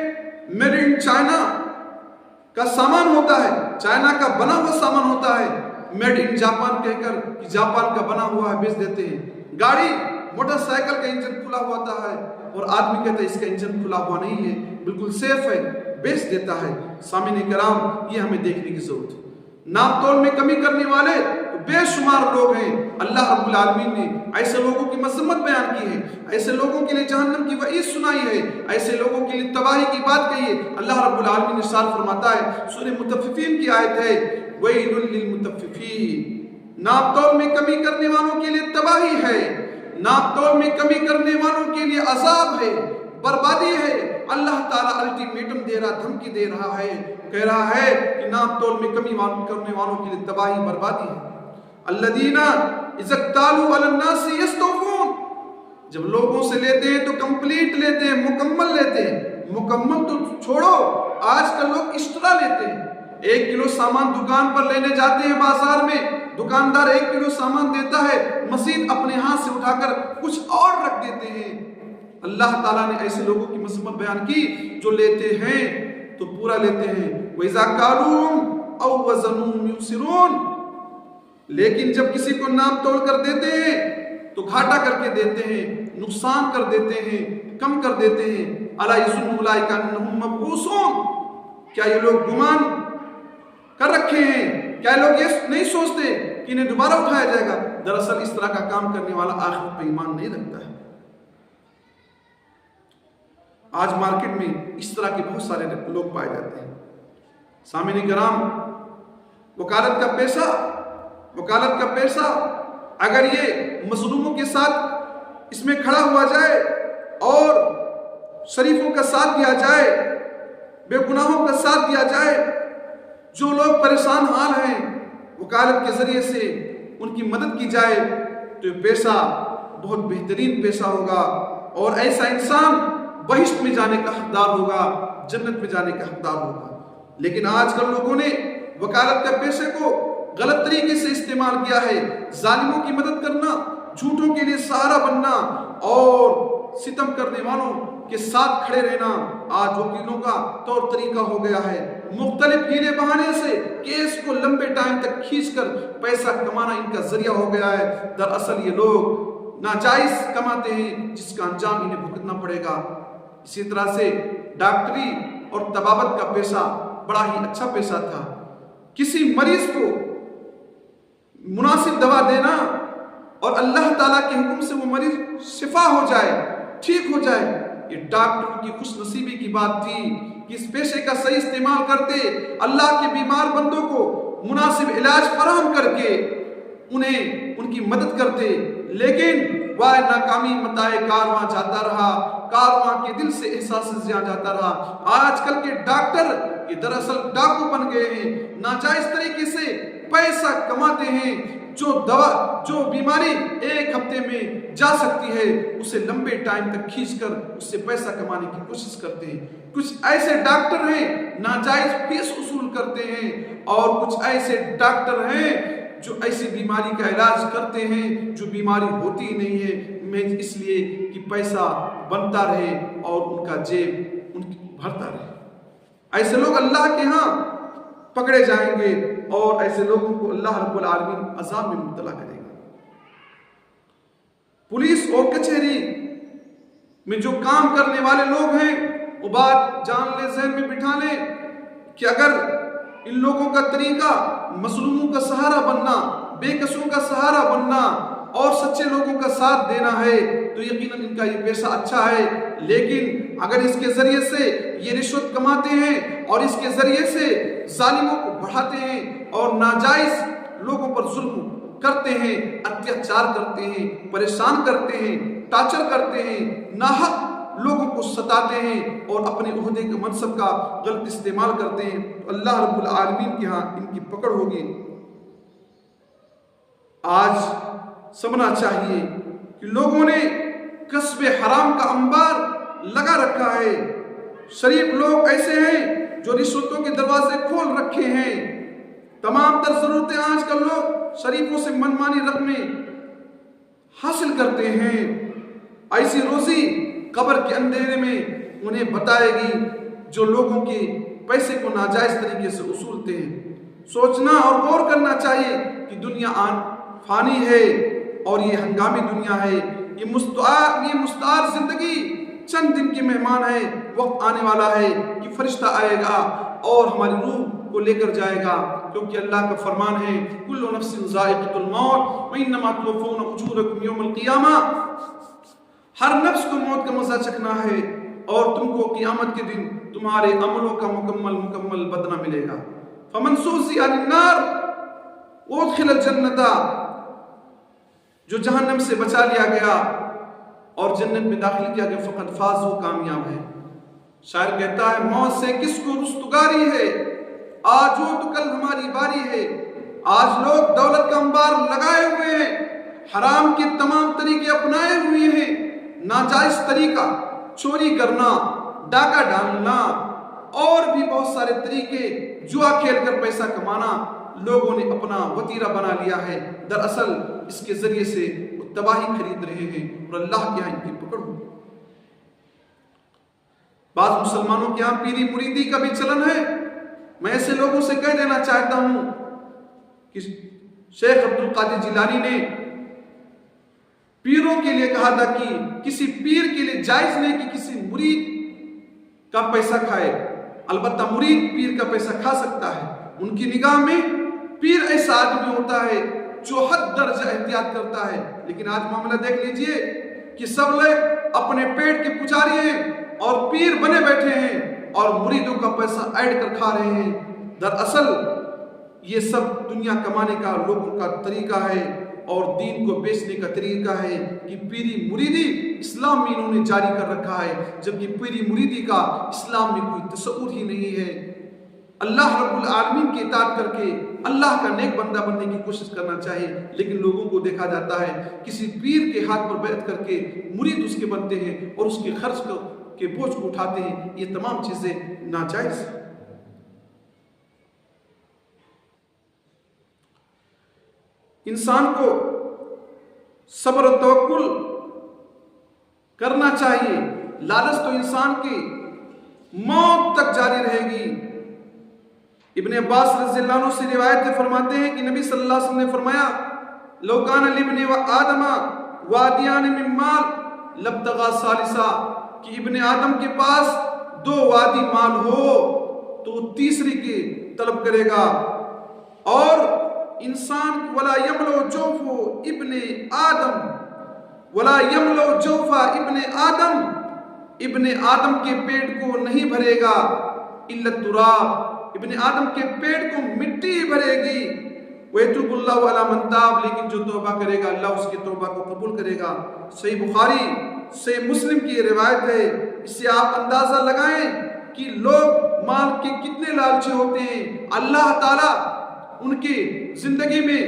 میڈ ان چائنا کا سامان ہوتا ہے، چائنا کا بنا ہوا سامان ہوتا ہے، میڈ ان جاپان کہہ کر کہ جاپان کا بنا ہوا ہے بیچ دیتے ہیں۔ گاڑی، موٹر سائیکل کا انجن کھلا ہوا ہوتا ہے اور آدمی کہتا ہے اس کا انجن کھلا ہوا نہیں ہے، بالکل سیف ہے، بیچ دیتا ہے۔ سامعین کرام، یہ ہمیں دیکھنے کی ضرورت ہے۔ ناپ تول میں کمی کرنے والے تو بے شمار لوگ ہیں۔ اللہ رب العالمین نے ایسے لوگوں کی مذمت بیان کی ہے، ایسے لوگوں کے لیے جہنم کی وعید سنائی ہے، ایسے لوگوں کے لیے تباہی کی بات کہی ہے۔ اللہ رب العالمین ارشاد فرماتا ہے، سورہ مطففین کی آیت ہے، وَيْلٌ لِّلْمُطَفِّفِينَ، ناپ تول میں کمی کرنے والوں کے لیے تباہی ہے، ناپ تول میں کمی کرنے والوں کے لیے عذاب ہے، بربادی ہے۔ اللہ تعالیٰ الٹیمیٹم دے رہا، دھمکی دے رہا ہے، کہہ رہا ہے کہ ناپ تول میں کمی کرنے والوں کے لیے تباہی، بربادی ہے۔ الذین اذا اکتالوا علی الناس یستوفون، جب لوگوں سے لیتے ہیں تو کمپلیٹ لیتے ہیں، مکمل لیتے ہیں۔ مکمل تو چھوڑو، آج کل لوگ ایکسٹرا لیتے ہیں۔ 1 کلو سامان دکان پر لینے جاتے ہیں بازار میں، دکاندار 1 کلو سامان دیتا ہے، مزید اپنے ہاتھ سے اٹھا کر کچھ اور رکھ دیتے ہیں۔ اللہ تعالیٰ نے ایسے لوگوں کی مذمت بیان کی جو لیتے ہیں تو پورا لیتے ہیں۔ وَإِذَا كَالُوهُمْ أَوْ وَزَنُوهُمْ يُخْسِرُونَ، لیکن جب کسی کو ناپ تول کر دیتے ہیں تو گھاٹا کر کے دیتے ہیں، نقصان کر دیتے ہیں، کم کر دیتے ہیں۔ أَلَا يَظُنُّ أُولَٰئِكَ أَنَّهُم مَّبْعُوثُونَ، کیا یہ لوگ گمان کر رکھے ہیں، کیا لوگ یہ نہیں سوچتے کہ انہیں دوبارہ اٹھایا جائے گا؟ دراصل اس طرح کا کام کرنے والا آخرت پہ ایمان نہیں رکھتا ہے۔ آج مارکیٹ میں اس طرح کے بہت سارے لوگ پائے جاتے ہیں۔ سامعین کرام، وکالت کا پیسہ اگر یہ مظلوموں کے ساتھ اس میں کھڑا ہوا جائے اور شریفوں کا ساتھ دیا جائے، بے گناہوں کا ساتھ دیا جائے، جو لوگ پریشان حال ہیں وکالت کے ذریعے سے ان کی مدد کی جائے تو یہ پیسہ بہت بہترین پیسہ ہوگا اور ایسا انسان بہشت میں جانے کا حقدار ہوگا، جنت میں جانے کا حقدار ہوگا۔ لیکن آج کل لوگوں نے وکالت کا پیسے کو غلط طریقے سے استعمال کیا ہے، ظالموں کی مدد کرنا، جھوٹوں کے لیے سہارا بننا اور ستم کرنے والوں کے ساتھ کھڑے رہنا آج وکیلوں کا طور طریقہ ہو گیا ہے۔ مختلف ہیلے بہانے سے کیس کو لمبے ٹائم تک کھینچ کر پیسہ کمانا ان کا ذریعہ ہو گیا ہے۔ دراصل یہ لوگ ناجائز کماتے ہیں جس کا انجام انہیں بھگتنا پڑے گا۔ اسی طرح سے ڈاکٹری اور طبابت کا پیشہ بڑا ہی اچھا پیشہ تھا۔ کسی مریض کو مناسب دوا دینا اور اللہ تعالیٰ کے حکم سے وہ مریض شفا ہو جائے، ٹھیک ہو جائے، یہ ڈاکٹر کی خوش نصیبی کی بات تھی کہ اس پیشے کا صحیح استعمال کرتے، اللہ کے بیمار بندوں کو مناسب علاج فراہم کر کے انہیں ان کی مدد کرتے، لیکن وہ ناکامی متائے کارواں جاتا رہا، کارواں کے دل سے احساس جاتا رہا۔ آج کل کے ڈاکٹر یہ دراصل ڈاکو بن گئے ہیں، ناجائز طریقے سے پیسہ کماتے ہیں۔ جو بیماری ایک ہفتے میں جا سکتی ہے اسے لمبے ٹائم تک کھینچ کر اس سے پیسہ کمانے کی کوشش کرتے ہیں۔ کچھ ایسے ڈاکٹر ہیں ناجائز فیس وصول کرتے ہیں، اور کچھ ایسے ڈاکٹر ہیں جو ایسی بیماری کا علاج کرتے ہیں جو بیماری ہوتی ہی نہیں ہے، میں اس لیے کہ پیسہ بنتا رہے اور ان کا جیب ان کی بھرتا رہے۔ ایسے لوگ اللہ کے ہاں پکڑے جائیں گے اور ایسے لوگوں کو اللہ رب العالمین عذاب میں مبتلا کرے گا۔ پولیس اور کچہری میں جو کام کرنے والے لوگ ہیں وہ بات جان لے، ذہن میں بٹھا لیں کہ اگر ان لوگوں کا طریقہ مظلوموں کا سہارا بننا، بے کسوں کا سہارا بننا اور سچے لوگوں کا ساتھ دینا ہے تو یقیناً ان کا یہ پیشہ اچھا ہے، لیکن اگر اس کے ذریعے سے یہ رشوت کماتے ہیں اور اس کے ذریعے سے ظالموں کو بڑھاتے ہیں اور ناجائز لوگوں پر ظلم کرتے ہیں، اتیاچار کرتے ہیں، پریشان کرتے ہیں، ٹارچر کرتے ہیں، ناحق لوگوں کو ستاتے ہیں اور اپنے عہدے کے منصب کا غلط استعمال کرتے ہیں، تو اللہ رب العالمین کے ہاں ان کی پکڑ ہوگی۔ آج سمجھنا چاہیے کہ لوگوں نے کسب حرام کا انبار لگا رکھا ہے۔ شریف لوگ ایسے ہیں جو رشوتوں کے دروازے کھول رکھے ہیں۔ تمام تر ضرورتیں آج کل لوگ شریفوں سے منمانی رقمیں حاصل کرتے ہیں۔ ایسی روزی قبر کے اندھیرے میں انہیں بتائے گی جو لوگوں کے پیسے کو ناجائز طریقے سے اصولتے ہیں۔ سوچنا اور غور کرنا چاہیے کہ دنیا فانی ہے اور یہ ہنگامی دنیا ہے، یہ مستعار زندگی چند دن کی مہمان ہے۔ وقت آنے والا ہے کہ فرشتہ آئے گا اور ہماری روح کو لے کر جائے گا، کیونکہ اللہ کا فرمان ہے کل نفس ذائقۃ الموت وانما توفون اجورکم یوم القیامہ، ہر نفس کو موت کا مزہ چکھنا ہے اور تم کو قیامت کے دن تمہارے عملوں کا مکمل بدلہ ملے گا۔ فمن زحزح عن النار وادخل الجنۃ، جو جہنم سے بچا لیا گیا اور جنت میں داخل کیا گیا، فقط فاز، وہ کامیاب ہے۔ شاعر کہتا ہے موت سے کس کو رستگاری ہے، آج ہو تو کل ہماری باری ہے۔ آج لوگ دولت کا انبار لگائے ہوئے ہیں، حرام کے تمام طریقے اپنائے ہوئے ہیں، ناجائز طریقہ چوری کرنا، ڈاکہ ڈالنا اور بھی بہت سارے طریقے، جوا کھیل کر پیسہ کمانا لوگوں نے اپنا وتیرہ بنا لیا ہے۔ دراصل اس کے ذریعے سے وہ تباہی خرید رہے ہیں اور اللہ کے یہاں ان کی پکڑ ہوگی۔ بعض مسلمانوں کے یہاں پیری مریدی کا بھی چلن ہے۔ میں ایسے لوگوں سے کہہ دینا چاہتا ہوں کہ شیخ عبد القادر جیلانی نے پیروں کے لیے کہا تھا کہ کسی پیر کے لیے جائز نہیں کہ کسی مرید کا پیسہ کھائے، البتہ مرید پیر کا پیسہ کھا سکتا ہے۔ ان کی نگاہ میں پیر ایسا آدمی ہوتا ہے جو حد درجہ احتیاط کرتا ہے، لیکن آج معاملہ دیکھ لیجئے کہ سب لوگ اپنے پیٹ کے پجاری ہیں اور پیر بنے بیٹھے ہیں اور مریدوں کا پیسہ ایڈ کر کھا رہے ہیں۔ دراصل یہ سب دنیا کمانے کا لوگوں کا طریقہ ہے اور دین کو بیچنے کا طریقہ ہے کہ پیری مریدی اسلام میں انہوں نے جاری کر رکھا ہے، جبکہ پیری مریدی کا اسلام میں کوئی تصور ہی نہیں ہے۔ اللہ رب العالمین کی اطاعت کر کے اللہ کا نیک بندہ بننے کی کوشش کرنا چاہیے، لیکن لوگوں کو دیکھا جاتا ہے کسی پیر کے ہاتھ پر بیعت کر کے مرید اس کے بنتے ہیں اور اس کے خرچ کے بوجھ کو اٹھاتے ہیں۔ یہ تمام چیزیں ناجائز ہیں۔ انسان کو صبر و توکل کرنا چاہیے. لالچ تو انسان کی موت تک جاری رہے گی. ابن عباس رضی اللہ عنہ سے روایت فرماتے ہیں کہ نبی صلی اللہ علیہ وسلم نے فرمایا لو کان لابن آدم وادیان من مال لابتغى ثالثا، کہ ابن آدم کے پاس 2 وادی مال ہو تو تیسری کی طلب کرے گا. اور انسان ولا یملو جوف ابن آدم ولا یملو جوف ابن آدم، ابن آدم کے پیٹ کو نہیں بھرے گا الا التراب، ابن آدم کے پیٹ کو مٹی بھرے گی. وَيَتُوبُ اللَّهُ عَلَى مَن تَابَ، لیکن جو توبہ کرے گا اللہ اس کی توبہ کو قبول کرے گا. صحیح بخاری صحیح مسلم کی روایت ہے. اس سے آپ اندازہ لگائیں کہ لوگ مال کے کتنے لالچی ہوتے ہیں. اللہ تعالیٰ ان کی زندگی میں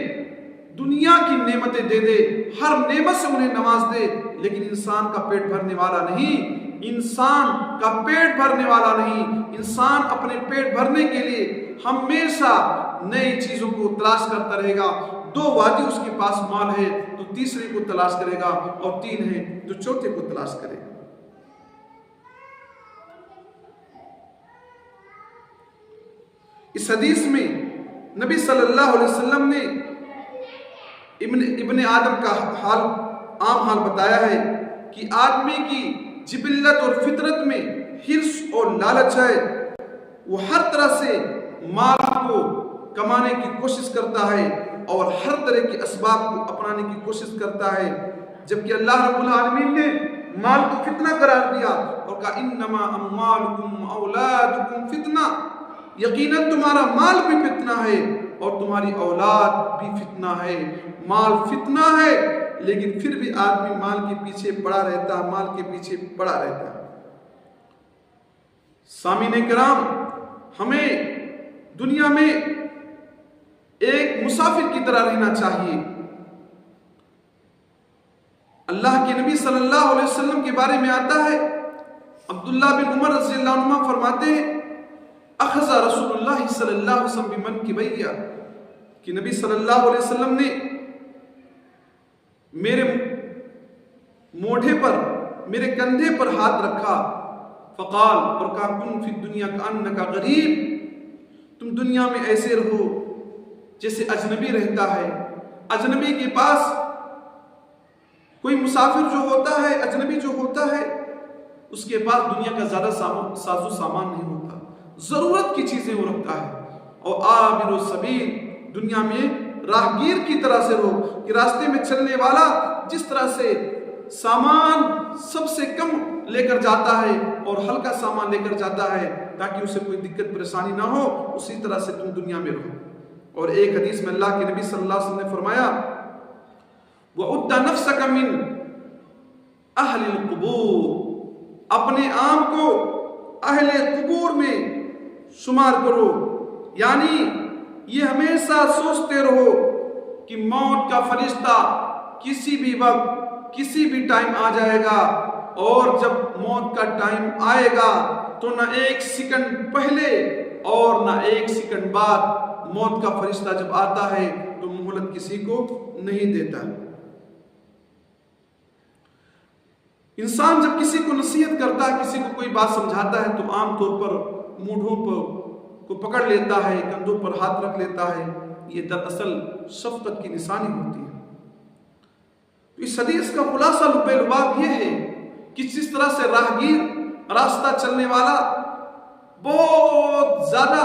دنیا کی نعمتیں دے دے، ہر نعمت سے انہیں نواز دے، لیکن انسان کا پیٹ بھرنے والا نہیں. انسان کا پیٹ بھرنے والا نہیں. انسان اپنے پیٹ بھرنے کے لیے ہمیشہ نئی چیزوں کو تلاش کرتا رہے گا. 2 وادی اس کے پاس مال ہے تو تیسرے کو تلاش کرے گا، اور 3 ہے تو چوتھے کو تلاش کرے گا. اس حدیث میں نبی صلی اللہ علیہ وسلم نے ابن آدم کا حال عام حال بتایا ہے کہ آدمی کی جبلت اور فطرت میں حرص اور لالچ ہے. وہ ہر طرح سے مال کو کمانے کی کوشش کرتا ہے اور ہر طرح کے اسباب کو اپنانے کی کوشش کرتا ہے، جبکہ اللہ رب العالمین نے مال کو فتنہ قرار دیا اور کہا انما اموالکم اولادکم فتنہ، یقیناً تمہارا مال بھی فتنہ ہے اور تمہاری اولاد بھی فتنہ ہے. مال فتنہ ہے لیکن پھر بھی آدمی مال کے پیچھے پڑا رہتا ہے، مال کے پیچھے پڑا رہتا ہے. سامعین کرام، ہمیں دنیا میں ایک مسافر کی طرح رہنا چاہیے. اللہ کے نبی صلی اللہ علیہ وسلم کے بارے میں آتا ہے، عبداللہ بن عمر رضی اللہ عنہ فرماتے ہیں اخذ رسول اللہ صلی اللہ علیہ وسلم بمنکبیہ، کہ نبی صلی اللہ علیہ وسلم نے میرے موڈھے پر، میرے کندھے پر ہاتھ رکھا. فقال، اور کہا کن فی الدنیا کأنک غریب، تم دنیا میں ایسے رہو جیسے اجنبی رہتا ہے. اجنبی کے پاس کوئی مسافر جو ہوتا ہے، اجنبی جو ہوتا ہے، اس کے پاس دنیا کا زیادہ ساز و سامان نہیں ہوتا، ضرورت کی چیزیں وہ رکھتا ہے. اور عابر السبیل، دنیا میں راہگیر کی طرح سے رہو کہ راستے میں چلنے والا جس طرح سے سامان سب سے کم لے کر جاتا ہے اور ہلکا سامان لے کر جاتا ہے تاکہ اسے کوئی دقت پریشانی نہ ہو، اسی طرح سے تم دنیا میں رہو. اور ایک حدیث میں اللہ کے نبی صلی اللہ علیہ وسلم نے فرمایا وَعُدَّ نَفْسَكَ مِنْ أَهْلِ الْقُبُورِ، اپنے آپ کو اہل قبور میں شمار کرو. یعنی یہ ہمیشہ سوچتے رہو کہ موت کا فرشتہ کسی بھی وقت کسی بھی ٹائم آ جائے گا، اور جب موت کا ٹائم آئے گا تو نہ 1 سیکنڈ پہلے اور نہ 1 سیکنڈ بعد موت کا فرشتہ جب آتا ہے تو مہلت کسی کو نہیں دیتا. انسان جب کسی کو نصیحت کرتا ہے، کسی کو کوئی بات سمجھاتا ہے تو عام طور پر مونڈھوں کو پکڑ لیتا ہے، کندھوں پر ہاتھ رکھ لیتا ہے. یہ دراصل شفقت کی نشانی ہوتی ہے. تو اس حدیث کا خلاصہ لباب یہ ہے کہ جس طرح سے راہگیر، راستہ چلنے والا بہت زیادہ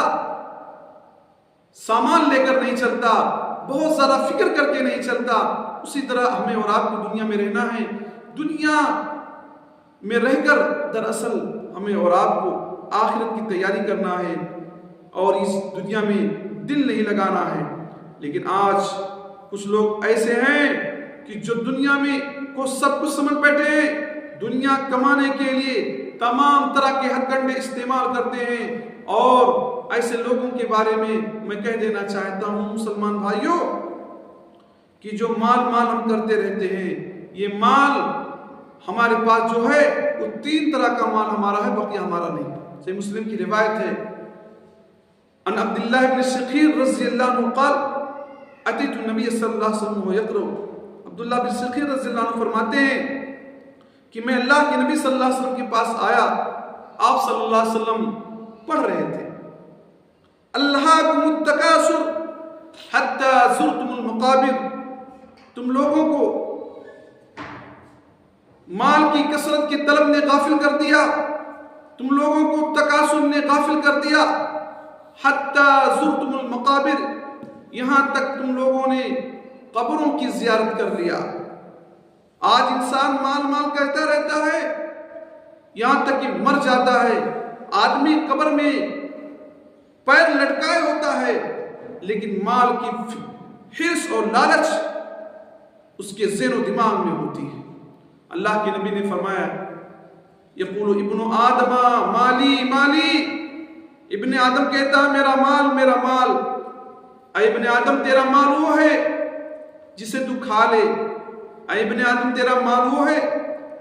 سامان لے کر نہیں چلتا، بہت زیادہ فکر کر کے نہیں چلتا، اسی طرح ہمیں اور آپ کو دنیا میں رہنا ہے. دنیا میں رہ کر دراصل ہمیں اور آپ کو آخرت کی تیاری کرنا ہے اور اس دنیا میں دل نہیں لگانا ہے. لیکن آج کچھ لوگ ایسے ہیں کہ جو دنیا میں کو سب کچھ سمجھ بیٹھے ہیں، دنیا کمانے کے لیے تمام طرح کے ہتھ کنڈے استعمال کرتے ہیں. اور ایسے لوگوں کے بارے میں کہہ دینا چاہتا ہوں مسلمان بھائیوں کہ جو مال ہم کرتے رہتے ہیں، یہ مال ہمارے پاس جو ہے وہ 3 طرح کا مال ہمارا ہے، باقی ہمارا نہیں. صحیح مسلم کی روایت ہے ان عبداللہ بن شخیر رضی اللہ عنہ قال اتیت النبی صلی اللہ علیہ وسلم یقرأ. عبداللہ بن شخیر رضی اللہ عنہ فرماتے ہیں کہ میں اللہ کے نبی صلی اللہ علیہ وسلم کے پاس آیا، آپ صلی اللہ علیہ وسلم پڑھ رہے تھے الہاکم التکاثر حتی زرتم المقابر، تم لوگوں کو مال کی کثرت کے طلب نے غافل کر دیا، تم لوگوں کو تکاثر نے غافل کر دیا، حتی زرتم المقابر، یہاں تک تم لوگوں نے قبروں کی زیارت کر لیا۔ آج انسان مال مال کہتا رہتا ہے یہاں تک کہ مر جاتا ہے، آدمی قبر میں پیر لٹکائے ہوتا ہے، لیکن مال کی حرص اور لالچ اس کے ذہن و دماغ میں ہوتی ہے۔ اللہ کے نبی نے فرمایا یقول ابن آدم مالی مالی، ابن آدم کہتا ہے میرا مال میرا مال۔ اے ابن آدم تیرا مال وہ ہے جسے تو کھا لے، اے ابن آدم تیرا مال وہ ہے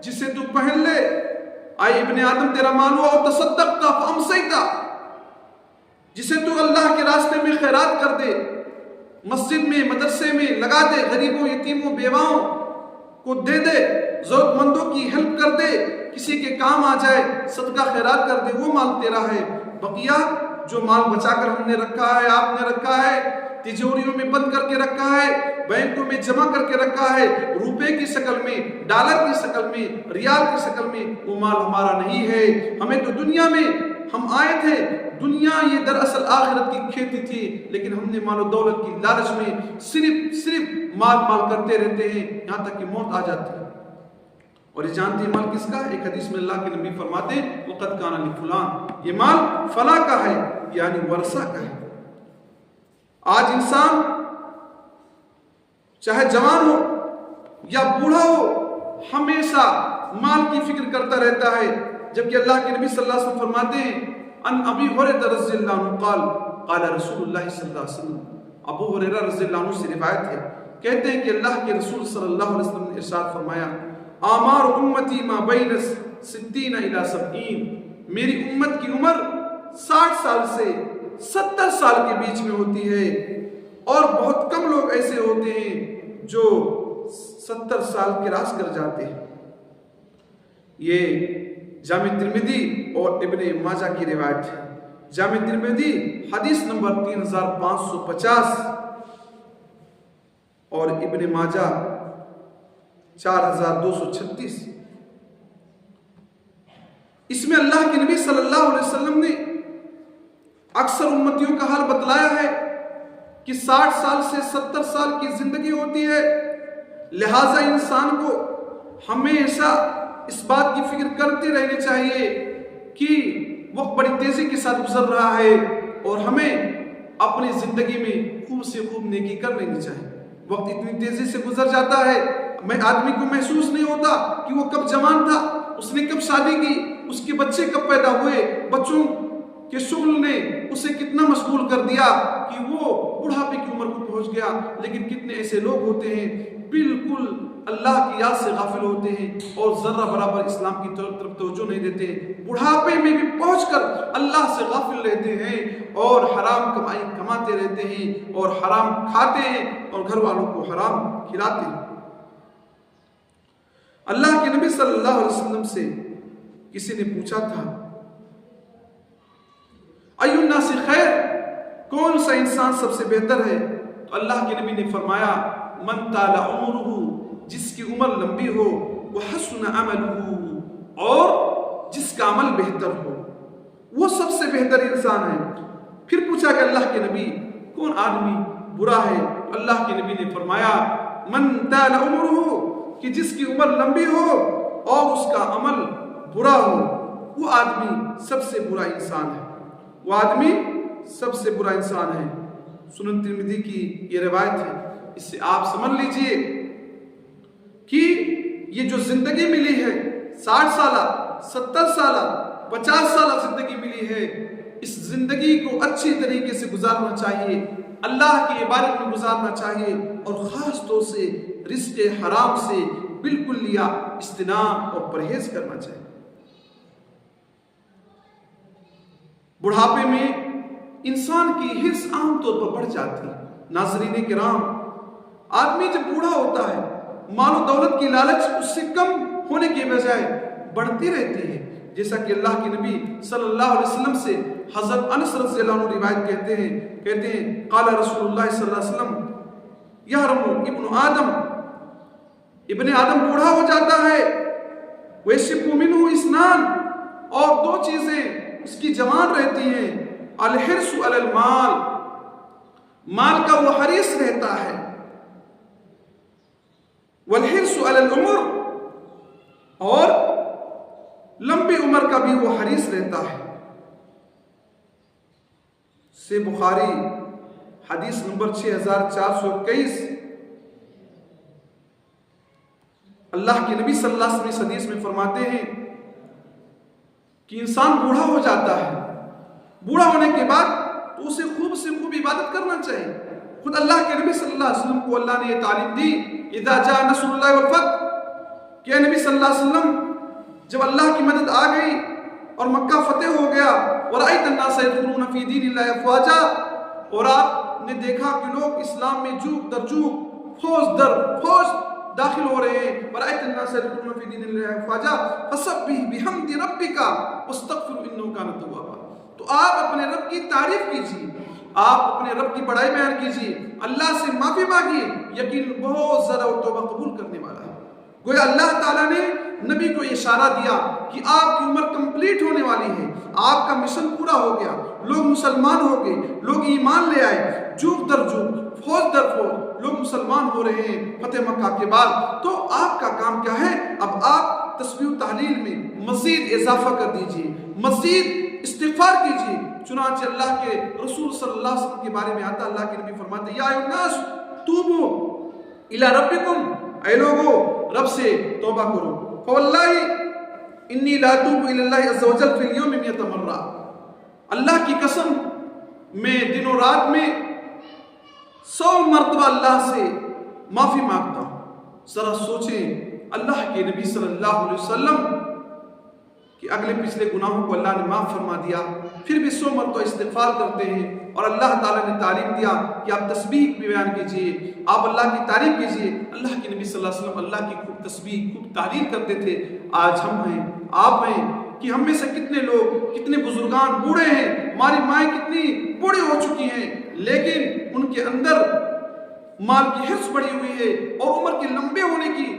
جسے تو پہن لے، اے ابن آدم تیرا مال وہ تصدقت فامسیت، جسے تو اللہ کے راستے میں خیرات کر دے، مسجد میں مدرسے میں لگا دے، غریبوں یتیموں بیواؤں کو دے دے، ضرورت مندوں کی ہیلپ کر دے، کسی کے کام آ جائے، صدقہ خیرات کر دے، وہ مال تیرا ہے۔ بقیہ جو مال بچا کر ہم نے رکھا ہے، آپ نے رکھا ہے، تجوریوں میں بند کر کے رکھا ہے، بینکوں میں جمع کر کے رکھا ہے، روپے کی شکل میں، ڈالر کی شکل میں، ریال کی شکل میں، وہ مال ہمارا نہیں ہے۔ ہمیں تو دنیا میں ہم آئے تھے، دنیا یہ دراصل آخرت کی کھیتی تھی، لیکن ہم نے مال و دولت کی لالچ میں صرف مال مال کرتے رہتے ہیں یہاں تک کہ موت آ جاتی ہے۔ اور یہ جانتے ہیں مال کس کا ہے؟ ایک حدیث میں اللہ کے نبی فرماتے ہیں وَقَدْ كَانَ لِفُلَانٍ، یہ مال فلاں کا ہے، یعنی ورثہ کا ہے۔ آج انسان چاہے جوان ہو یا بوڑھا ہو ہمیشہ مال کی فکر کرتا رہتا ہے، جبکہ اللہ کے نبی صلی اللہ علیہ وسلم فرماتے ہیں ان ابی ہریرہ رضی اللہ عنہ قال قال رسول اللہ صلی اللہ علیہ وسلم، ابو ہریرہ رضی اللہ عنہ سے روایت ہے، کہتے ہیں کہ اللہ کے رسول صلی اللہ علیہ وسلم نے ارشاد فرمایا آمار امتی ما بین 60 الی 70، میری امت کی عمر 60 سال سے 70 سال کے بیچ میں ہوتی ہے، اور بہت کم لوگ ایسے ہوتے ہیں جو 70 سال کراس کر جاتے ہیں۔ یہ جامع ترمذی اور ابن ماجہ کی روایت ہے۔ جامع ترمذی حدیث نمبر 3550 اور ابن ماجہ 4236۔ اس میں اللہ کے نبی صلی اللہ علیہ وسلم نے اکثر امتیوں کا حال بتلایا ہے کہ 60 سال سے 70 سال کی زندگی ہوتی ہے، لہٰذا انسان کو ہمیشہ اس بات کی فکر کرتے رہنے چاہیے کہ وقت بڑی تیزی کے ساتھ گزر رہا ہے اور ہمیں اپنی زندگی میں خوب سے خوب نیکی کر لینی چاہیے۔ وقت اتنی تیزی سے گزر جاتا ہے، آدمی کو محسوس نہیں ہوتا کہ وہ کب جوان تھا، اس نے کب شادی کی، اس کے بچے کب پیدا ہوئے، بچوں کے شغل نے اسے کتنا مشغول کر دیا کہ وہ بڑھاپے کی عمر کو پہنچ گیا۔ لیکن کتنے ایسے لوگ ہوتے ہیں بالکل اللہ کی یاد سے غافل ہوتے ہیں اور ذرہ برابر اسلام کی طرف توجہ نہیں دیتے، بڑھاپے میں بھی پہنچ کر اللہ سے غافل رہتے ہیں اور حرام کمائی کماتے رہتے ہیں اور حرام کھاتے ہیں اور گھر والوں کو حرام کھلاتے ہیں۔ اللہ کے نبی صلی اللہ علیہ وسلم سے کسی نے پوچھا تھا ای الناس خیر، کون سا انسان سب سے بہتر ہے؟ تو اللہ کے نبی نے فرمایا من طال عمرہ، جس کی عمر لمبی ہو، وحسن عملہ، اور جس کا عمل بہتر ہو، وہ سب سے بہتر انسان ہے۔ پھر پوچھا کہ اللہ کے نبی کون آدمی برا ہے؟ اللہ کے نبی نے فرمایا من طال عمرہ، کہ جس کی عمر لمبی ہو اور اس کا عمل برا ہو، وہ آدمی سب سے برا انسان ہے، وہ آدمی سب سے برا انسان ہے۔ سنن ترمذی کی یہ روایت ہے۔ اس سے آپ سمجھ لیجئے کہ یہ جو زندگی ملی ہے 60 سالہ 70 سالہ 50 سالہ زندگی ملی ہے، اس زندگی کو اچھی طریقے سے گزارنا چاہیے، اللہ کی عبادت میں گزارنا چاہیے، اور خاص طور سے رزق حرام سے بالکل لیا اجتناب اور پرہیز کرنا چاہیے۔ بڑھاپے میں انسان کی حرص عام طور پر بڑھ جاتی ہے۔ ناظرین کرام، آدمی جب بوڑھا ہوتا ہے مال و دولت کی لالچ اس سے کم ہونے کے بجائے بڑھتی رہتی ہے. جیسا کہ اللہ کے نبی صلی اللہ علیہ وسلم سے حضرت انس رضی اللہ عنہ روایت کہتے ہیں قال رسول اللہ صلی اللہ علیہ وسلم یحرم ابن آدم بوڑھا ہو جاتا ہے، ویشب منہ اسنان، اور دو چیزیں اس کی جوان رہتی ہیں، الحرص علی المال، مال کا وہ حریص رہتا ہے، والحرص علی العمر، اور لمبی عمر کا بھی وہ حریص رہتا ہے. سے بخاری حدیث نمبر 6421. اللہ کے نبی صلی اللہ علیہ وسلم اس حدیث میں فرماتے ہیں کہ انسان بوڑھا ہو جاتا ہے، بوڑھا ہونے کے بعد تو اسے خوب سے خوب عبادت کرنا چاہیے. خود اللہ کے نبی صلی اللہ علیہ وسلم کو اللہ نے یہ تعلیم دی، اذا جاء نصر اللہ والفتح، کہ نبی صلی اللہ علیہ وسلم جب اللہ کی مدد آ گئی اور مکہ فتح ہو گیا، وَرَأَيْتَ النَّاسَ يَدْخُلُونَ فِي دِينِ اللَّهِ أَفْوَاجًا، اور آپ نے دیکھا کہ لوگ اسلام میں جوک در جوک، فوج در فوج داخل ہو رہے ہیں. وَرَأَيْتَ النَّاسَ يَدْخُلُونَ فِي دِينِ اللَّهِ أَفْوَاجًا فَسَبِّحْ بِحَمْدِ رَبِّكَ وَاسْتَغْفِرْهُ إِنَّهُ كَانَ تَوَّابًا. تو آپ اپنے رب کی تعریف کیجیے، آپ اپنے رب کی بڑائی بیان کیجیے، اللہ سے معافی مانگیے، یقین بہت زیادہ توبہ قبول کرنے والا ہے. گویا اللہ تعالیٰ نے نبی کو یہ اشارہ دیا کہ آپ کی عمر کمپلیٹ ہونے والی ہے، آپ کا مشن پورا ہو گیا، لوگ مسلمان ہو گئے، لوگ ایمان لے آئے، جوک در جوک، فوج در فوج لوگ مسلمان ہو رہے ہیں فتح مکہ کے بعد. تو آپ کا کام کیا ہے؟ اب آپ تسبیح و تحلیل میں مزید اضافہ کر دیجئے، مزید استغفار کیجئے. چنانچہ اللہ کے رسول صلی اللہ علیہ وسلم کے بارے میں آتا، اللہ کے نبی فرماتے یا ایھا الناس توبوا الی ربکم، اے لوگو رب سے توبہ کرو. فواللہ انی لا اتوب الی اللہ عز وجل فی اليوم 100 مرہ، اللہ کی قسم میں دن و رات میں 100 مرتبہ اللہ سے معافی مانگتا ہوں. ذرا سوچیں اللہ کے نبی صلی اللہ علیہ وسلم کہ اگلے پچھلے گناہوں کو اللہ نے معاف فرما دیا، پھر بھی 100 مرتبہ استغفار کرتے ہیں. اور اللہ تعالیٰ نے تعلیم دیا کہ آپ تسبیح بھی بیان کیجئے، آپ اللہ کی تعریف کیجئے. اللہ کے نبی صلی اللہ علیہ وسلم اللہ کی خوب تسبیح خوب تعریف کرتے تھے. آج ہم ہیں، آپ ہیں، کہ ہم میں سے کتنے لوگ، کتنے بزرگان بوڑھے ہیں، ہماری مائیں کتنی بوڑھی ہو چکی ہیں، لیکن ان کے اندر مال کی حرص بڑھی ہوئی ہے اور عمر کے لمبے ہونے کی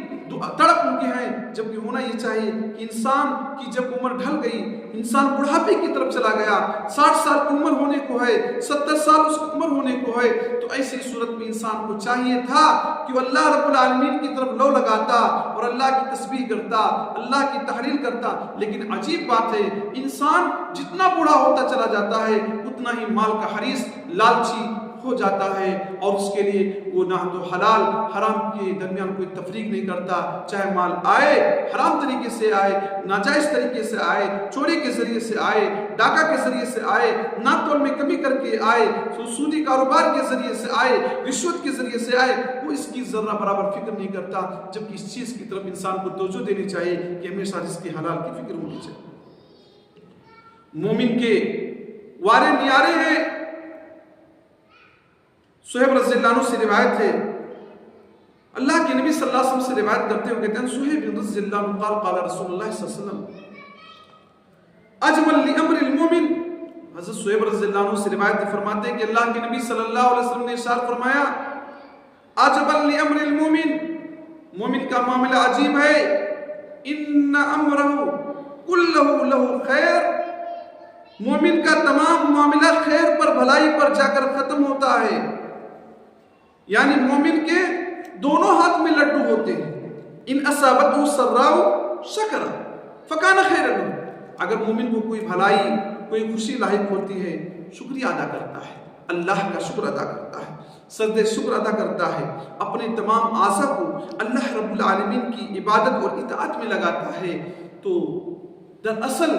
تڑپ ان کے ہیں. جبکہ ہونا یہ چاہیے کہ انسان کی جب عمر ڈھل گئی، انسان بڑھاپے کی طرف چلا گیا، 60 سال کی عمر ہونے کو ہے، 70 سال اس کی عمر ہونے کو ہے، تو ایسی صورت میں انسان کو چاہیے تھا کہ وہ اللہ رب العالمین کی طرف لو لگاتا اور اللہ کی تسبیح کرتا، اللہ کی تحلیل کرتا. لیکن عجیب بات ہے، انسان جتنا بوڑھا ہوتا چلا جاتا ہے اتنا ہی مال کا حریص، لالچی ہو جاتا ہے، اور اس کے لیے وہ نہ تو حلال حرام کے درمیان کوئی تفریق نہیں کرتا. چاہے مال آئے حرام طریقے سے آئے، ناجائز طریقے سے آئے، چوری کے ذریعے سے آئے، ڈاکہ کے ذریعے سے آئے، ناپ تول میں کمی کر کے آئے، سودی کاروبار کے ذریعے سے آئے، رشوت کے ذریعے سے آئے، وہ اس کی ذرہ برابر فکر نہیں کرتا. جبکہ اس چیز کی طرف انسان کو توجہ دینی چاہیے کہ ہمیشہ رزق حلال کی فکر ہونی چاہیے. مومن کے وارے نیارے ہیں. صہیب رضی اللہ عنہ سے روایت ہے، اللہ کے نبی صلی اللہ علیہ وسلم سے روایت کرتے ہوئے کہتے ہیں صہیب رضی اللہ عنہ قال قال رسول اللہ صلی اللہ علیہ وسلم اجمل لامر المومن. حضرت صہیب رضی اللہ عنہ سے روایت فرماتے ہیں کہ اللہ کے نبی صلی اللہ علیہ وسلم نے ارشاد فرمایا اجمل لامر المومن، مومن کا معاملہ عجیب ہے، ان امرہ کلہ لہ خیر، مومن کا تمام معاملہ خیر پر بھلائی پر جا کر ختم ہوتا ہے. یعنی مومن کے دونوں ہاتھ میں لڈو ہوتے ہیں. ان اصابتہ سراء شکر فکان خیر لہ، اگر مومن کو کوئی بھلائی کوئی خوشی لاحق ہوتی ہے شکریہ ادا کرتا ہے، اللہ کا شکر ادا کرتا ہے، سجد شکر ادا کرتا ہے، اپنے تمام اعضاء کو اللہ رب العالمین کی عبادت اور اطاعت میں لگاتا ہے، تو دراصل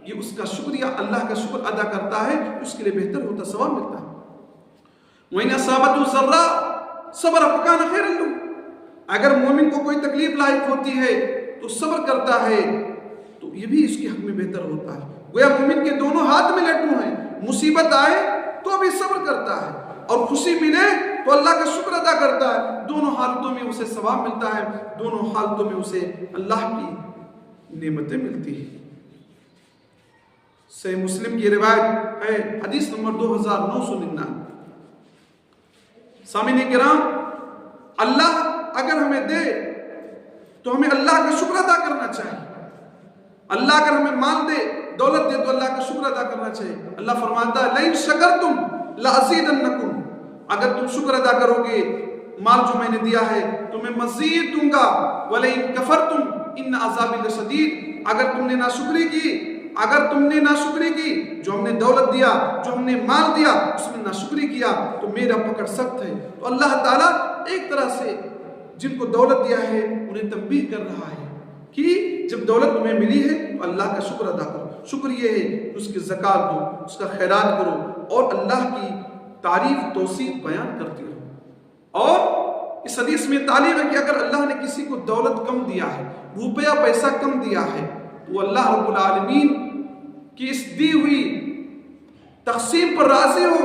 یہ اس کا شکریہ اللہ کا شکر ادا کرتا ہے، اس کے لیے بہتر ہوتا ثواب ملتا ہے. وَإِنْ أَصَابَتْهُ سَرَّاء صَبَرَ فَكَانَ خَيْرًا لَهُ، اگر مومن کو کوئی تکلیف لاحق ہوتی ہے تو صبر کرتا ہے تو یہ بھی اس کے حق میں بہتر ہوتا ہے. گویا مومن کے دونوں ہاتھ میں لڈو ہیں، مصیبت آئے تو بھی صبر کرتا ہے اور خوشی ملے تو اللہ کا شکر ادا کرتا ہے، دونوں حالتوں میں اسے ثواب ملتا ہے، دونوں حالتوں میں اسے اللہ کی نعمتیں ملتی ہیں۔ صحیح مسلم کی روایت ہے، حدیث نمبر 2999۔ سامعین کرام، اللہ اگر ہمیں دے تو ہمیں اللہ کا شکر ادا کرنا چاہیے۔ اللہ اگر ہمیں مال دے، دولت دے، تو اللہ کا شکر ادا کرنا چاہیے۔ اللہ فرماتا ہے لئن شکرتم لازیدنکم، اگر تم شکر ادا کرو گے مال جو میں نے دیا ہے تو میں مزید دوں گا، ولئن کفرتم ان عذابی لشدید، اگر تم نے ناشکری کی جو ہم نے دولت دیا، جو ہم نے مال دیا، اس میں ناشکری کیا تو میرا پکڑ سخت ہے۔ تو اللہ تعالیٰ ایک طرح سے جن کو دولت دیا ہے انہیں تنبیہ کر رہا ہے کہ جب دولت تمہیں ملی ہے تو اللہ کا شکر ادا کرو۔ شکر یہ ہے کہ اس کی زکوٰۃ دو، اس کا خیرات کرو اور اللہ کی تعریف توصیف بیان کرتے رہو۔ اور اس حدیث میں تعلیم ہے کہ اگر اللہ نے کسی کو دولت کم دیا ہے، روپیہ پیسہ کم دیا ہے، تو اللہ رب العالمین کی اس دی ہوئی تقسیم پر راضی ہو،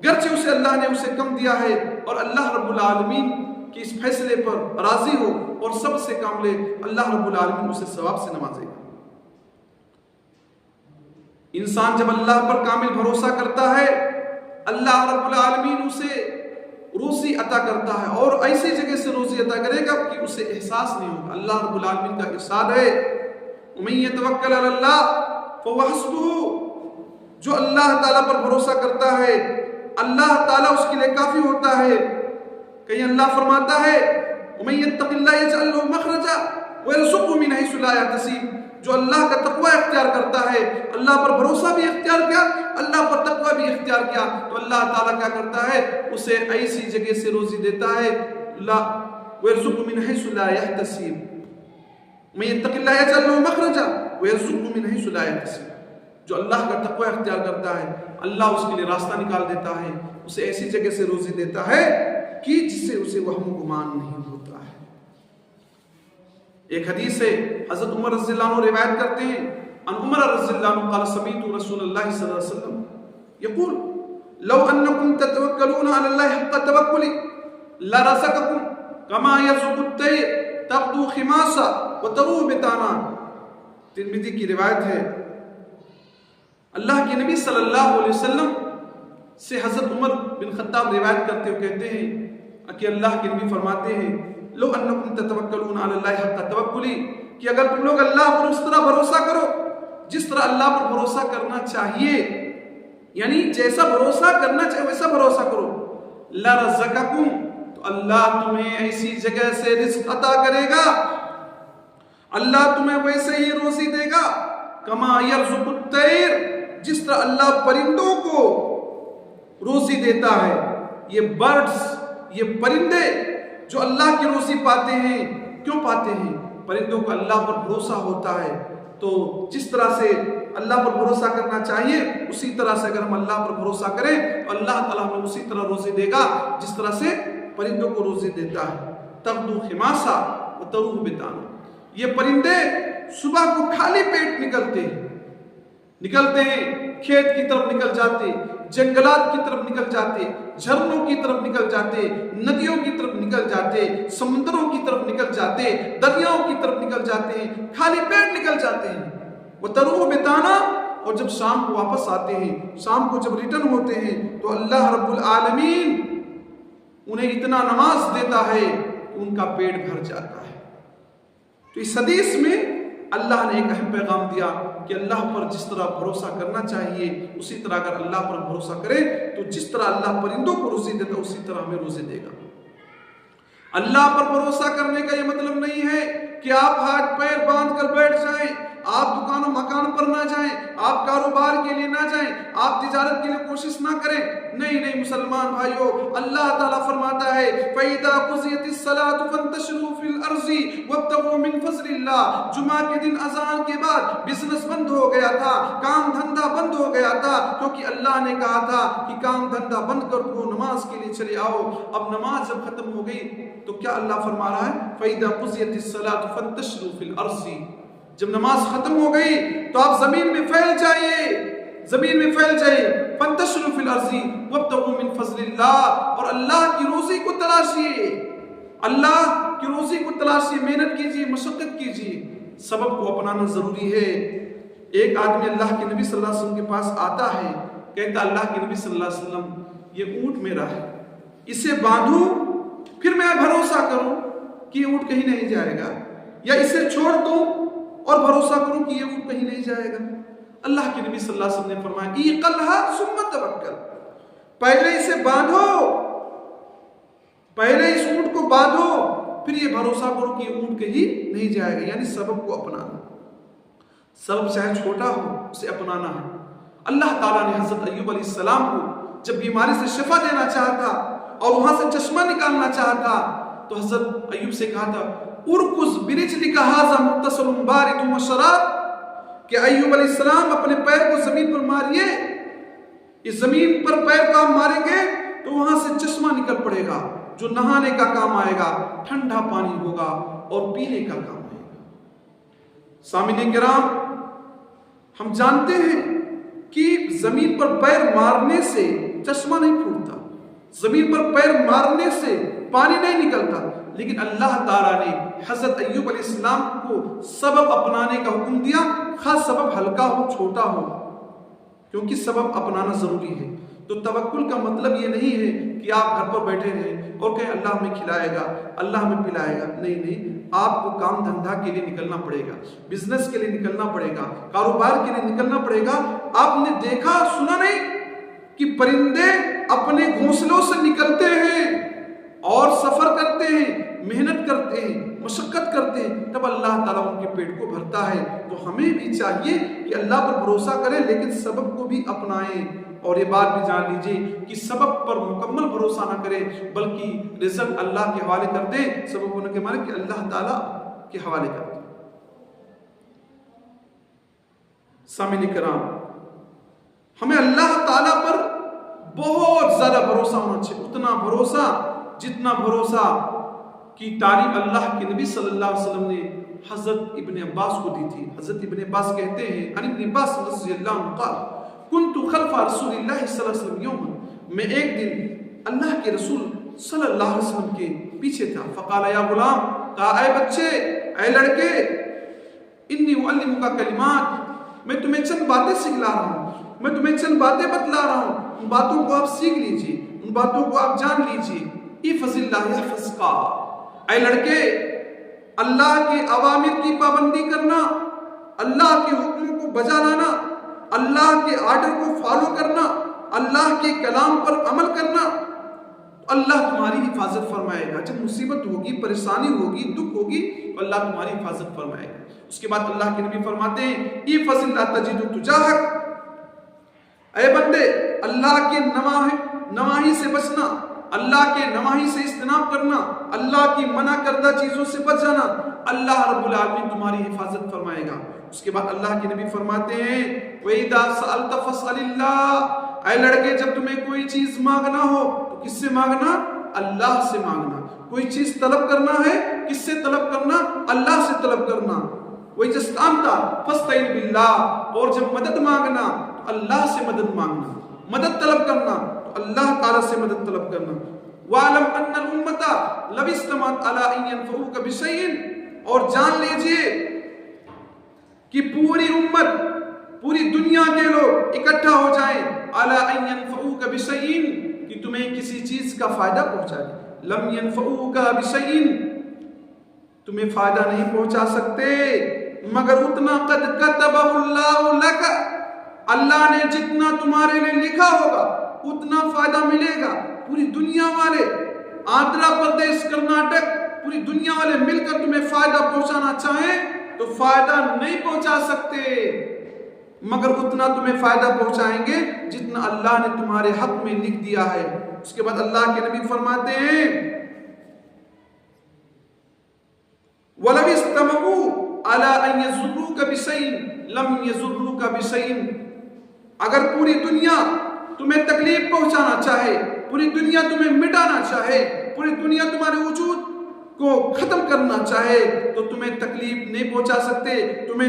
گرچہ اسے اللہ نے اسے کم دیا ہے، اور اللہ رب العالمین کہ اس فیصلے پر راضی ہو اور سب سے کام لے، اللہ رب العالمین اسے ثواب سے نوازے گا۔ انسان جب اللہ پر کامل بھروسہ کرتا ہے، اللہ رب العالمین اسے روزی عطا کرتا ہے، اور ایسی جگہ سے روزی عطا کرے گا کہ اسے احساس نہیں ہوگا۔ اللہ رب العالمین کا ارشاد ہے وَمَن يَتَوَكَّلْ عَلَى اللَّهِ فَهُوَ حَسْبُهُ، جو اللہ تعالیٰ پر بھروسہ کرتا ہے اللہ تعالیٰ اس کے لیے کافی ہوتا ہے۔ کہیں اللہ فرماتا ہے وَمَن يَتَّقِ اللَّهَ يَجْعَل لَّهُ مَخْرَجًا وَيَرْزُقْهُ مِنْ حَيْثُ لَا يَحْتَسِبُ، جو اللہ کا تقوی اختیار کرتا ہے، اللہ پر بھروسہ بھی اختیار کیا، اللہ پر تقوی بھی اختیار کیا، تو اللہ تعالیٰ کیا کرتا ہے، اسے ایسی جگہ سے روزی دیتا ہے وَيَرْزُقْهُ مِنْ حَيْثُ لَا يَحْتَسِبُ، وَمَن يَتَّقِ اللَّهَ يَجْعَل لَّهُ مَخْرَجًا وَيَرْزُقْهُ مِنْ حَيْثُ لَا يَحْتَسِبُ، جو اللہ کا تقوی اختیار کرتا ہے اللہ اس کے لیے راستہ نکال دیتا ہے، اسے ایسی جگہ سے روزی دیتا ہے کہ جس سے اسے وہم و گمان نہیں ہوتا ہے۔ ایک حدیث ہے، حضرت عمر رضی اللہ عنہ روایت کرتے ہیں، ان عمر رضی اللہ عنہ قال سمعت رسول اللہ صلی اللہ علیہ وسلم یقول لو انکم تتوکلون علی اللہ حق توکل لرزقکم کما یرزق الطیر تغدو خماسا وتروح بطانا۔ ترمذی کی روایت ہے، اللہ کے نبی صلی اللہ علیہ وسلم سے حضرت عمر بن خطاب روایت کرتے ہوئے کہتے ہیں کہ اللہ کے نبی فرماتے ہیں لو انکم تتوکلون علی اللہ حق توکلی، کہ اگر تم لوگ اللہ پر اس طرح بھروسہ کرو جس طرح اللہ پر بھروسہ کرنا چاہیے، یعنی جیسا بھروسہ کرنا چاہیے ویسا بھروسہ کرو، لرزقکم، تو اللہ تمہیں ایسی جگہ سے رزق عطا کرے گا، اللہ تمہیں ویسے ہی روزی دے گا، کما یرزق الطیر، جس طرح اللہ پرندوں کو روزی دیتا ہے۔ یہ برڈز، یہ پرندے جو اللہ کی روزی پاتے ہیں، کیوں پاتے ہیں؟ پرندوں کو اللہ پر بھروسہ ہوتا ہے، تو جس طرح سے اللہ پر بھروسہ کرنا چاہیے اسی طرح سے اگر ہم اللہ پر بھروسہ کریں تو اللہ تعالیٰ ہمیں اسی طرح روزی دے گا جس طرح سے پرندوں کو روزی دیتا ہے۔ تغدو خماسا وتروح بطانا، یہ پرندے صبح کو خالی پیٹ نکلتے ہیں، کھیت کی طرف نکل جاتے، جنگلات کی طرف نکل جاتے، جھرنوں کی طرف نکل جاتے، ندیوں کی طرف نکل جاتے، سمندروں کی طرف نکل جاتے، دریاؤں کی طرف نکل جاتے ہیں، خالی پیٹ نکل جاتے ہیں۔ وتروح بطانا، اور جب شام کو واپس آتے ہیں، شام کو جب ریٹرن ہوتے ہیں تو اللہ رب العالمین انہیں اتنا نماز دیتا ہے کہ ان کا پیٹ بھر جاتا ہے۔ تو اس حدیث میں اللہ نے ایک اہم پیغام دیا کہ اللہ پر جس طرح بھروسہ کرنا چاہیے اسی طرح اگر اللہ پر بھروسہ کرے تو جس طرح اللہ پرندوں کو روزی دیتا اسی طرح ہمیں روزی دے گا۔ اللہ پر بھروسہ کرنے کا یہ مطلب نہیں ہے کہ آپ ہاتھ پیر باندھ کر بیٹھ جائیں، آپ دکان و مکان پر نہ جائیں، آپ کاروبار کے لیے نہ جائیں، آپ تجارت کے لیے کوشش نہ کریں۔ نہیں مسلمان بھائیو، اللہ تعالیٰ فرماتا ہے فَإِذَا قُضِيَتِ الصَّلَاةُ فَانتَشِرُوا فِي الْأَرْضِ وَابْتَغُوا مِن فَضْلِ اللَّهِ۔ جمعہ کے دن اذان کے بعد بزنس بند ہو گیا تھا، کام دھندا بند ہو گیا تھا، کیونکہ اللہ نے کہا تھا کہ کام دھندا بند کر دو، نماز کے لیے چلے آؤ۔ اب نماز جب ختم ہو گئی تو کیا اللہ فرما رہا ہے فَإِذَا قُضِيَتِ الصَّلَاةُ فَانتَشِرُوا فِي الْأَرْضِ، جب نماز ختم ہو گئی تو آپ زمین میں پھیل جائیے، فَانتَشِرُوا فِي الْأَرْضِ وابتغوا من فضل اللہ، اور اللہ کی روزی کو تلاشیے، اللہ کی روزی کو تلاشیے، محنت کیجیے، مشقت کیجیے، سبب کو اپنانا ضروری ہے۔ ایک آدمی اللہ کے نبی صلی اللہ علیہ وسلم کے پاس آتا ہے، کہتا اللہ کے نبی صلی اللہ علیہ وسلم یہ اونٹ میرا ہے، اسے باندھوں پھر میں بھروسہ کروں کہ یہ اونٹ کہیں نہیں جائے گا، یا اسے چھوڑ دوں اور بھروسہ کروں کہ یہ اونٹ کہیں نہیں جائے گا۔ اللہ کے نبی صلی اللہ علیہ وسلم نے فرمایا ایقلھا ثم توکل، پہلے اسے باندھو، پہلے اس اونٹ کو باندھو، پھر یہ بھروسہ کرو کہ یہ اونٹ کہیں نہیں جائے گا، یعنی سبب کو اپنانا، سبب چاہے چھوٹا ہو اسے اپنانا ہے۔ اللہ تعالیٰ نے حضرت ایوب علیہ السلام کو جب بیماری سے شفا دینا چاہا تھا اور وہاں سے چشمہ نکالنا چاہا تھا تو حضرت ایوب سے کہا تھا ارکز برجلک ھذا مغتسل بارد وشراب، کہ ایوب علیہ السلام اپنے پیر کو زمین پر ماریے، اس زمین پر پیر کو آپ ماریں گے تو وہاں سے چشمہ نکل پڑے گا جو نہانے کا کام آئے گا، ٹھنڈا پانی ہوگا اور پینے کا کام آئے گا۔ سامعین کرام، ہم جانتے ہیں کہ زمین پر پیر مارنے سے چشمہ نہیں پھوٹتا، زمین پر پیر مارنے سے پانی نہیں نکلتا، لیکن اللہ تعالیٰ نے حضرت ایوب علیہ السلام کو سبب اپنانے کا حکم دیا، خاص سبب ہلکا ہو چھوٹا ہو، کیونکہ سبب اپنانا ضروری ہے۔ تو توکل کا مطلب یہ نہیں ہے کہ آپ گھر پر بیٹھے رہیں اور کہیں اللہ ہمیں کھلائے گا، اللہ ہمیں پلائے گا، نہیں نہیں، آپ کو کام دھندا کے لیے نکلنا پڑے گا، بزنس کے لیے نکلنا پڑے گا، کاروبار کے لیے نکلنا پڑے گا۔ آپ نے دیکھا سنا نہیں کہ پرندے اپنے گھونسلوں سے نکلتے ہیں اور سفر کرتے ہیں، محنت کرتے ہیں، مشقت کرتے ہیں، تب اللہ تعالیٰ ان کے پیٹ کو بھرتا ہے۔ تو ہمیں بھی چاہیے کہ اللہ پر بھروسہ کریں لیکن سبب کو بھی اپنائیں، اور یہ بات بھی جان لیجیے کہ سبب پر مکمل بھروسہ نہ کریں بلکہ رزق اللہ کے حوالے کر دیں، سبب ہونے کے معنی کہ اللہ تعالیٰ کے حوالے کر دیں۔ سامعین کرام، ہمیں اللہ تعالیٰ پر بہت زیادہ بھروسہ ہونا چاہیے، اتنا بھروسہ جتنا بھروسہ کی تعلیم اللہ کے نبی صلی اللہ علیہ وسلم نے حضرت ابن عباس کو دی تھی۔ حضرت ابن عباس کہتے ہیں عن ابن عباس رضی اللہ عنہ قال کنت خلف رسول اللہ صلی اللہ علیہ وسلم یوما، میں ایک دن اللہ کے رسول صلی اللہ علیہ وسلم کے پیچھے تھا، فقال یا غلام، کہا اے بچے، اے لڑکے، انی اعلمک کلمات، میں تمہیں چند باتیں سکھلا رہا ہوں، میں تمہیں چند باتیں بتلا رہا ہوں، ان باتوں کو آپ سیکھ لیجئے، ان باتوں کو آپ جان لیجئے۔ احفظ اللہ یحفظک، اے لڑکے، اللہ کے اوامر کی پابندی کرنا، اللہ کے حکموں کو بجا لانا، اللہ کے آرڈر کو فالو کرنا، اللہ کے کلام پر عمل کرنا، اللہ تمہاری حفاظت فرمائے گا۔ جب مصیبت ہوگی، پریشانی ہوگی، دکھ ہوگی تو اللہ تمہاری حفاظت فرمائے گا۔ اس کے بعد اللہ کے نبی فرماتے ہیں احفظ اللہ تجد تجاہک، اے بندے، اللہ کے نواہی سے بچنا، اللہ کے نواہی سے اجتناب کرنا، اللہ کی منع کردہ چیزوں سے بچ جانا، اللہ رب العالمین تمہاری حفاظت فرمائے گا۔ اس کے بعد اللہ کے نبی فرماتے ہیں وَإِذَا سَأَلْتَ فَاسْأَلِ اللَّهَ، اے لڑکے جب تمہیں کوئی چیز مانگنا ہو تو کس سے مانگنا؟ اللہ سے مانگنا۔ کوئی چیز طلب کرنا ہے کس سے طلب کرنا؟ اللہ سے طلب کرنا۔ وَإِذَا اسْتَعَنْتَ فَاسْتَعِنْ بِاللَّهِ، اور جب مدد مانگنا تو اللہ سے مدد مانگنا، مدد طلب کرنا تو اللہ تعالیٰ سے مدد طلب کرنا۔ وَعَلَمْ أَنَّ الْأُمَّةَ لَوِ اجْتَمَعَتْ عَلَىٰ أَن يَنفَعُوكَ بِشَيْءٍ، اور جان لیجئے کہ پوری امت، پوری دنیا کے لوگ اکٹھا ہو جائیں عَلَىٰ أَن يَنفَعُوكَ بِشَيْءٍ، کہ تمہیں کسی چیز کا فائدہ پہنچائے، لَمْ يَنفَعُوكَ بِشَيْءٍ، تمہیں فائدہ نہیں پہنچا سکتے مگر اتنا قد كتبه اللہ لك، اللہ نے جتنا تمہارے لیے لکھا ہوگا اتنا فائدہ ملے گا۔ پوری دنیا والے، آندھرا پردیش، کرناٹک، پوری دنیا والے مل کر تمہیں فائدہ پہنچانا چاہیں تو فائدہ نہیں پہنچا سکتے مگر اتنا تمہیں فائدہ پہنچائیں گے جتنا اللہ نے تمہارے حق میں لکھ دیا ہے۔ اس کے بعد اللہ کے نبی فرماتے ہیں وَلَوِ اسْتَمَعُوا عَلَىٰ أَن يَضُرُّوكَ بِشَيْءٍ لَمْ يَضُرُّوكَ بِشَيْءٍ، اگر پوری دنیا تمہیں تکلیف پہنچانا چاہے، پوری دنیا تمہیں مٹانا چاہے، پوری دنیا تمہارے وجود کو ختم کرنا چاہے تو تمہیں تکلیف نہیں پہنچا سکتے، تمہیں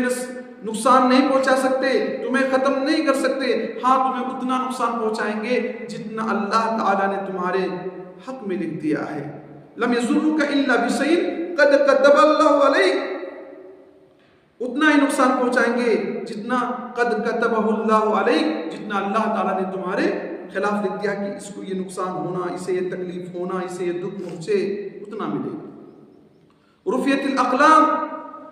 نقصان نہیں پہنچا سکتے، تمہیں ختم نہیں کر سکتے، ہاں تمہیں اتنا نقصان پہنچائیں گے جتنا اللہ تعالیٰ نے تمہارے حق میں لکھ دیا ہے۔ لم یضرک الا بشیء قد کتب اللہ علیک، اتنا ہی نقصان پہنچائیں گے جتنا قد کتبہ اللہ علیک، جتنا اللہ تعالیٰ نے تمہارے خلاف لکھ دیا کہ اس کو یہ نقصان ہونا، اسے یہ تکلیف ہونا، اسے یہ دکھ پہنچے، اتنا ملے گا۔ رفعت الاقلام،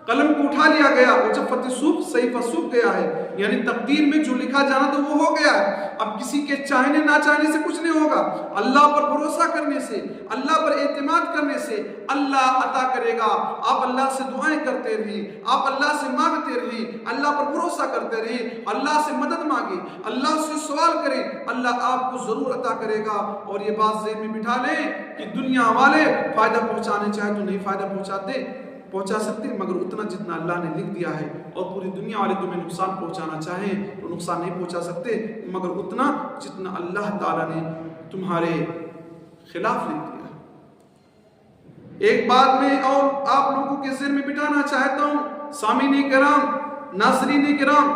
قلم کو اٹھا لیا گیا، وجفت الصحف، صحیفہ سوکھ گیا ہے، یعنی تقدیر میں جو لکھا جانا تو وہ ہو گیا ہے۔ اب کسی کے چاہنے نہ چاہنے سے کچھ نہیں ہوگا، اللہ پر بھروسہ کرنے سے، اللہ پر اعتماد کرنے سے اللہ عطا کرے گا۔ آپ اللہ سے دعائیں کرتے رہیں، آپ اللہ سے مانگتے رہیں، اللہ پر بھروسہ کرتے رہیں، اللہ سے مدد مانگیں، اللہ سے سوال کریں، اللہ آپ کو ضرور عطا کرے گا۔ اور یہ بات ذہن میں بٹھا لیں کہ دنیا والے فائدہ پہنچانے چاہے تو نہیں فائدہ پہنچا سکتے، مگر اتنا جتنا اللہ نے لکھ دیا ہے۔ اور پوری دنیا والے تمہیں نقصان پہنچانا چاہیں تو نقصان نہیں پہنچا سکتے، مگر اتنا جتنا اللہ تعالیٰ نے تمہارے خلاف لکھ دیا ہے۔ ایک بات میں اور آپ لوگوں کے ذہن میں بٹھانا چاہتا ہوں، سامعین کرام، ناظرین کرام،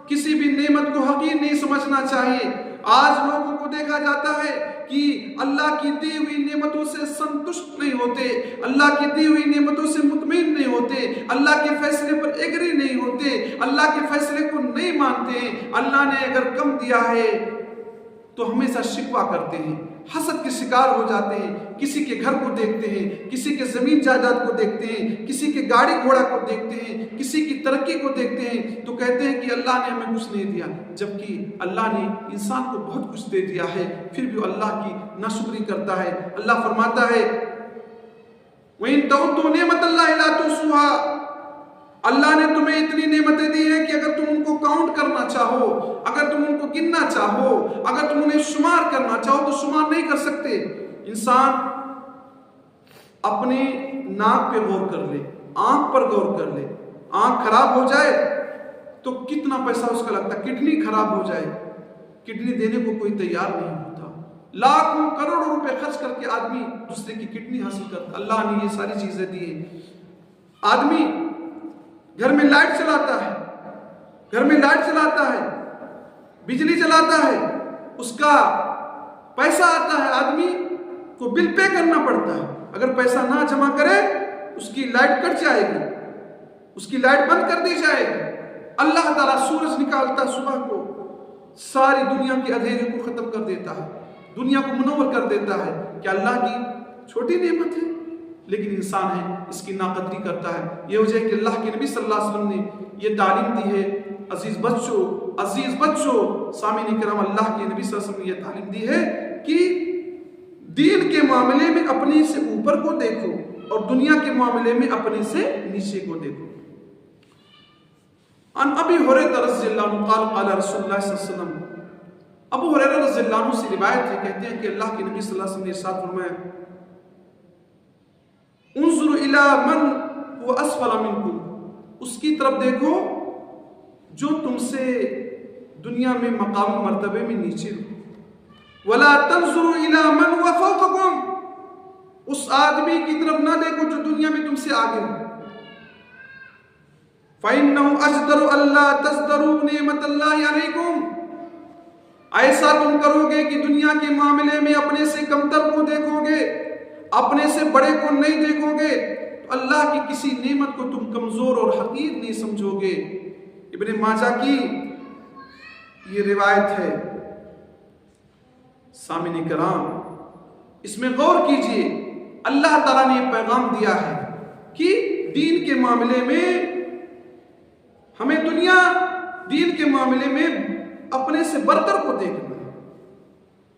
کسی بھی نعمت کو حقیر نہیں سمجھنا چاہیے۔ آج لوگوں کو دیکھا جاتا ہے کہ اللہ کی دی ہوئی نعمتوں سے سنتشٹ نہیں ہوتے، اللہ کی دی ہوئی نعمتوں سے مطمئن نہیں ہوتے، اللہ کے فیصلے پر ایگری نہیں ہوتے، اللہ کے فیصلے کو نہیں مانتے۔ اللہ نے اگر کم دیا ہے تو ہمیشہ شکوہ کرتے ہیں، حسد کے شکار ہو جاتے ہیں، کسی کے گھر کو دیکھتے ہیں، کسی کے زمین جائیداد کو دیکھتے ہیں، کسی کے گاڑی گھوڑا کو دیکھتے ہیں، کسی کی ترقی کو دیکھتے ہیں تو کہتے ہیں کہ اللہ نے ہمیں کچھ نہیں دیا، جبکہ اللہ نے انسان کو بہت کچھ دے دیا ہے، پھر بھی اللہ کی ناشکری کرتا ہے۔ اللہ فرماتا ہے وَإِن تَعُدُّوا نِعْمَتَ اللَّهِ لَا تُحْصُوهَا، اللہ نے تمہیں اتنی نعمتیں دی ہیں کہ اگر تم ان کو کاؤنٹ کرنا چاہو، اگر تم ان کو گننا چاہو، اگر تم انہیں شمار کرنا چاہو تو شمار نہیں کر سکتے۔ انسان اپنی ناک پہ غور کر لے، آنکھ پر غور کر لے، آنکھ خراب ہو جائے تو کتنا پیسہ اس کا لگتا ہے، کڈنی خراب ہو جائے، کڈنی دینے کو کوئی تیار نہیں ہوتا، لاکھوں کروڑوں روپے خرچ کر کے آدمی دوسرے کی کڈنی حاصل کرتا۔ اللہ نے یہ ساری چیزیں دی ہیں۔ آدمی گھر میں لائٹ چلاتا ہے، بجلی چلاتا ہے، اس کا پیسہ آتا ہے، آدمی کو بل پے کرنا پڑتا ہے، اگر پیسہ نہ جمع کرے اس کی لائٹ کٹ جائے گی، اس کی لائٹ بند کر دی جائے گی۔ اللہ تعالیٰ سورج نکالتا صبح کو، ساری دنیا کے اندھیرے کو ختم کر دیتا ہے، دنیا کو منور کر دیتا ہے۔ کیا اللہ کی چھوٹی نعمت ہے؟ لیکن انسان ہے اس کی ناقدری کرتا ہے۔ یہ وجہ ہے کہ اللہ کے نبی صلی اللہ علیہ وسلم نے یہ تعلیم دی ہے۔ عزیز بچوں، سامعین کرام، اللہ کے نبی صلی اللہ علیہ وسلم نے یہ تعلیم دی ہے کہ دین کے معاملے میں اپنے سے اوپر کو دیکھو اور دنیا کے معاملے میں اپنے سے نیچے کو دیکھو۔ عن ابی ہریرہ رضی اللہ عنہ قال قال رسول اللہ صلی اللہ علیہ وسلم، ابو ہریرہ رضی اللہ عنہ سے روایت ہے، کہتے ہیں کہ اللہ کے نبی صلی اللہ علیہ وسلم نے ارشاد فرمایا انظروا الی من هو اسفل منکم، اس کی طرف دیکھو جو تم سے دنیا میں مقام و مرتبے میں نیچے ہو، ولا تنظروا الی من هو فوقکم، اس آدمی کی طرف نہ دیکھو جو دنیا میں تم سے آگے ہو، فإنه أجدر ألا تزدروا نعمت اللہ علیکم، ایسا تم کرو گے کہ دنیا کے معاملے میں اپنے سے کمتر کو دیکھو گے، اپنے سے بڑے کو نہیں دیکھو گے، تو اللہ کی کسی نعمت کو تم کمزور اور حقیر نہیں سمجھو گے۔ ابن ماجہ کی یہ روایت ہے۔ سامعین کرام، اس میں غور کیجئے، اللہ تعالیٰ نے یہ پیغام دیا ہے کہ دین کے معاملے میں ہمیں دین کے معاملے میں اپنے سے برتر کو دیکھنا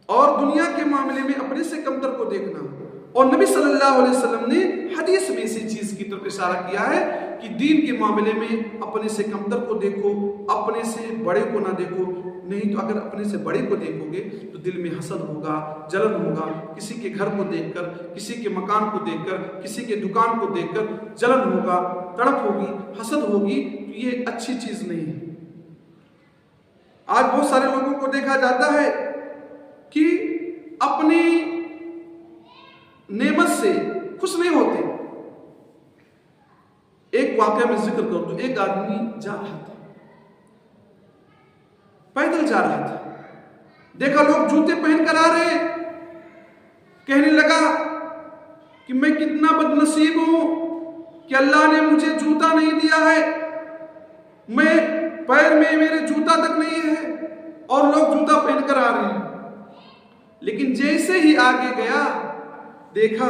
اور دنیا کے معاملے میں اپنے سے کمتر کو دیکھنا۔ اور نبی صلی اللہ علیہ وسلم نے حدیث میں اسی چیز کی طرف اشارہ کیا ہے کہ دین کے معاملے میں اپنے سے کمتر کو دیکھو، اپنے سے بڑے کو نہ دیکھو، نہیں تو اگر اپنے سے بڑے کو دیکھو گے تو دل میں حسد ہوگا، جلن ہوگا، کسی کے گھر کو دیکھ کر، کسی کے مکان کو دیکھ کر، کسی کے دکان کو دیکھ کر جلن ہوگا، تڑپ ہوگی، حسد ہوگی، تو یہ اچھی چیز نہیں ہے۔ آج بہت سارے لوگوں کو دیکھا جاتا ہے کہ اپنی نعمت سے خوش نہیں ہوتے۔ ایک واقعہ میں ذکر کروں تو ایک آدمی جا رہا تھا، پیدل جا رہا تھا، دیکھا لوگ جوتے پہن کر آ رہے ہیں، کہنے لگا کہ میں کتنا بد نصیب ہوں کہ اللہ نے مجھے جوتا نہیں دیا ہے، میں پیر میں میرے جوتا تک نہیں ہے اور لوگ جوتا پہن کر آ رہے ہیں۔ لیکن جیسے ہی آگے گیا دیکھا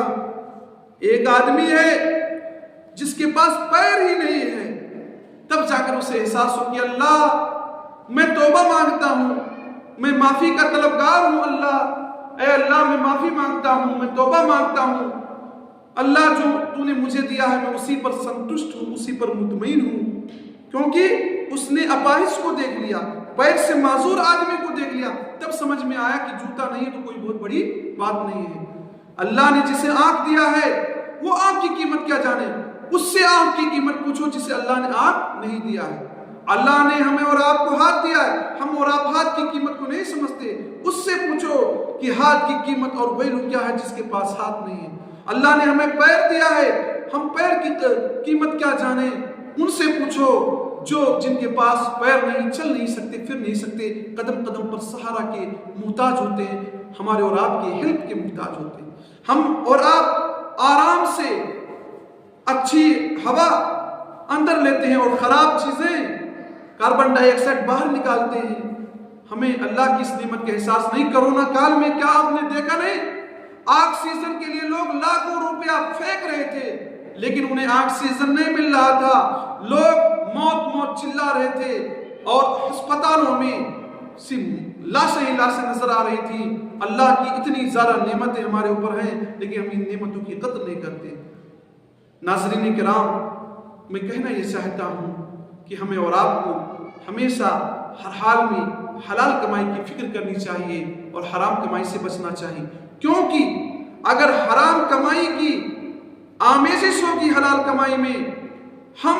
ایک آدمی ہے جس کے پاس پیر ہی نہیں ہے، تب جا کر اسے احساس ہو کہ اللہ میں توبہ مانگتا ہوں، میں معافی کا طلبگار ہوں، اللہ اے اللہ میں معافی مانگتا ہوں، میں توبہ مانگتا ہوں، اللہ جو تو نے مجھے دیا ہے میں اسی پر سنتشٹ ہوں، اسی پر مطمئن ہوں۔ کیونکہ اس نے اپاہج کو دیکھ لیا، پیر سے معذور آدمی کو دیکھ لیا، تب سمجھ میں آیا کہ جوتا نہیں ہے تو کوئی بہت بڑی بات نہیں ہے۔ اللہ نے جسے آنکھ دیا ہے وہ آنکھ کی قیمت کیا جانے، اس سے آنکھ کی قیمت پوچھو جسے اللہ نے آنکھ نہیں دیا ہے۔ اللہ نے ہمیں اور آپ کو ہاتھ دیا ہے، ہم اور آپ ہاتھ کی قیمت کو نہیں سمجھتے، اس سے پوچھو کہ ہاتھ کی قیمت اور ویلو کیا ہے جس کے پاس ہاتھ نہیں ہے۔ اللہ نے ہمیں پیر دیا ہے، ہم پیر کی قیمت کیا جانے، ان سے پوچھو جو جن کے پاس پیر نہیں، چل نہیں سکتے، پھر نہیں سکتے، قدم قدم پر سہارا کے محتاج ہوتے ہیں، ہمارے اور آپ کے ہیلپ کے محتاج ہوتے ہیں۔ ہم اور آپ آرام سے اچھی ہوا اندر لیتے ہیں اور خراب چیزیں کاربن ڈائی آکسائڈ باہر نکالتے ہیں۔ ہمیں اللہ کی اس نعمت کا احساس نہیں۔ کرونا کال میں کیا آپ نے دیکھا نہیں، آکسیجن کے لیے لوگ لاکھوں روپیہ پھینک رہے تھے لیکن انہیں آکسیجن نہیں مل رہا تھا، لوگ موت موت چلا رہے تھے اور ہسپتالوں میں لاشیں ہی لاشیں نظر آ رہی تھی۔ اللہ کی اتنی زیادہ نعمتیں ہمارے اوپر ہیں لیکن ہم ان نعمتوں کی قدر نہیں کرتے۔ ناظرین کرام، میں کہنا یہ چاہتا ہوں کہ ہمیں اور آپ کو ہمیشہ ہر حال میں حلال کمائی کی فکر کرنی چاہیے اور حرام کمائی سے بچنا چاہیے، کیونکہ اگر حرام کمائی کی آمیزش ہوگی حلال کمائی میں، ہم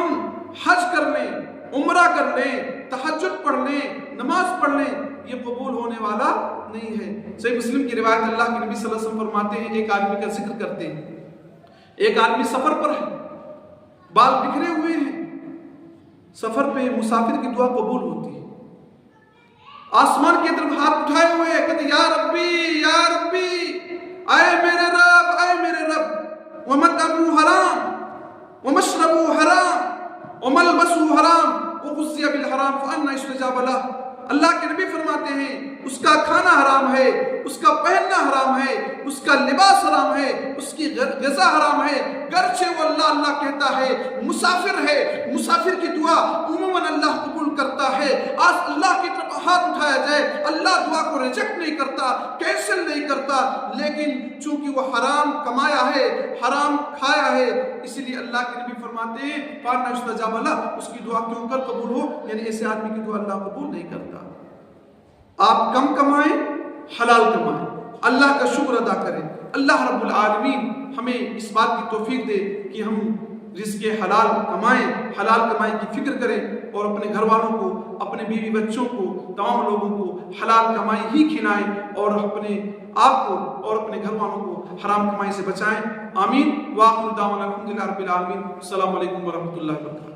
حج کر لیں، عمرہ کر لیں، تہجد پڑھ لیں، نماز پڑھ لیں، یہ قبول ہونے والا نہیں ہے۔ صحیح مسلم کی روایت اللہ کے نبی صلی اللہ علیہ وسلم فرماتے ہیں، ایک آدمی کا ذکر کرتے ہیں، ایک آدمی سفر پر ہے، بال بکھرے ہوئے ہیں، سفر پہ مسافر کی دعا قبول ہوتی ہے، آسمان کی طرف ہاتھ اٹھائے ہوئے ہیں، کہتے یا ربی یا ربی، اے میرے رب اے میرے رب، ومطعمہ حرام ومشربہ حرام وملبسہ حرام وغذی بالحرام فأنی یستجاب لہ۔ اللہ کے نبی فرماتے ہیں اس کا کھانا حرام ہے، اس کا پہننا حرام ہے، اس کا لباس حرام ہے، اس کی غذا حرام ہے، گرچہ وہ اللہ اللہ کہتا ہے، مسافر ہے، مسافر کی دعا عموماً اللہ قبول کرتا ہے۔ آج اللہ کی طرف ہاتھ اٹھایا جائے، اللہ دعا کو ریجیکٹ نہیں کرتا، کینسل نہیں کرتا، لیکن چونکہ وہ حرام کمایا ہے، حرام کھایا ہے، اسی لیے اللہ کے نبی فرماتے ہیں فأنی یستجاب لہ، اس کی دعا کیوں کر قبول ہو، یعنی ایسے آدمی کی دعا اللہ قبول نہیں کرتا۔ آپ کم کمائیں، حلال کمائیں، اللہ کا شکر ادا کریں۔ اللہ رب العالمین ہمیں اس بات کی توفیق دے کہ ہم رزق حلال کمائیں، حلال کمائی کی فکر کریں اور اپنے گھر والوں کو، اپنے بیوی بچوں کو، تمام لوگوں کو حلال کمائی ہی کھلائیں اور اپنے آپ کو اور اپنے گھر والوں کو حرام کمائی سے بچائیں۔ آمین۔ وآخر دعوانا الحمدللہ رب العالمین۔ السلام علیکم ورحمۃ اللہ وبرکاتہ۔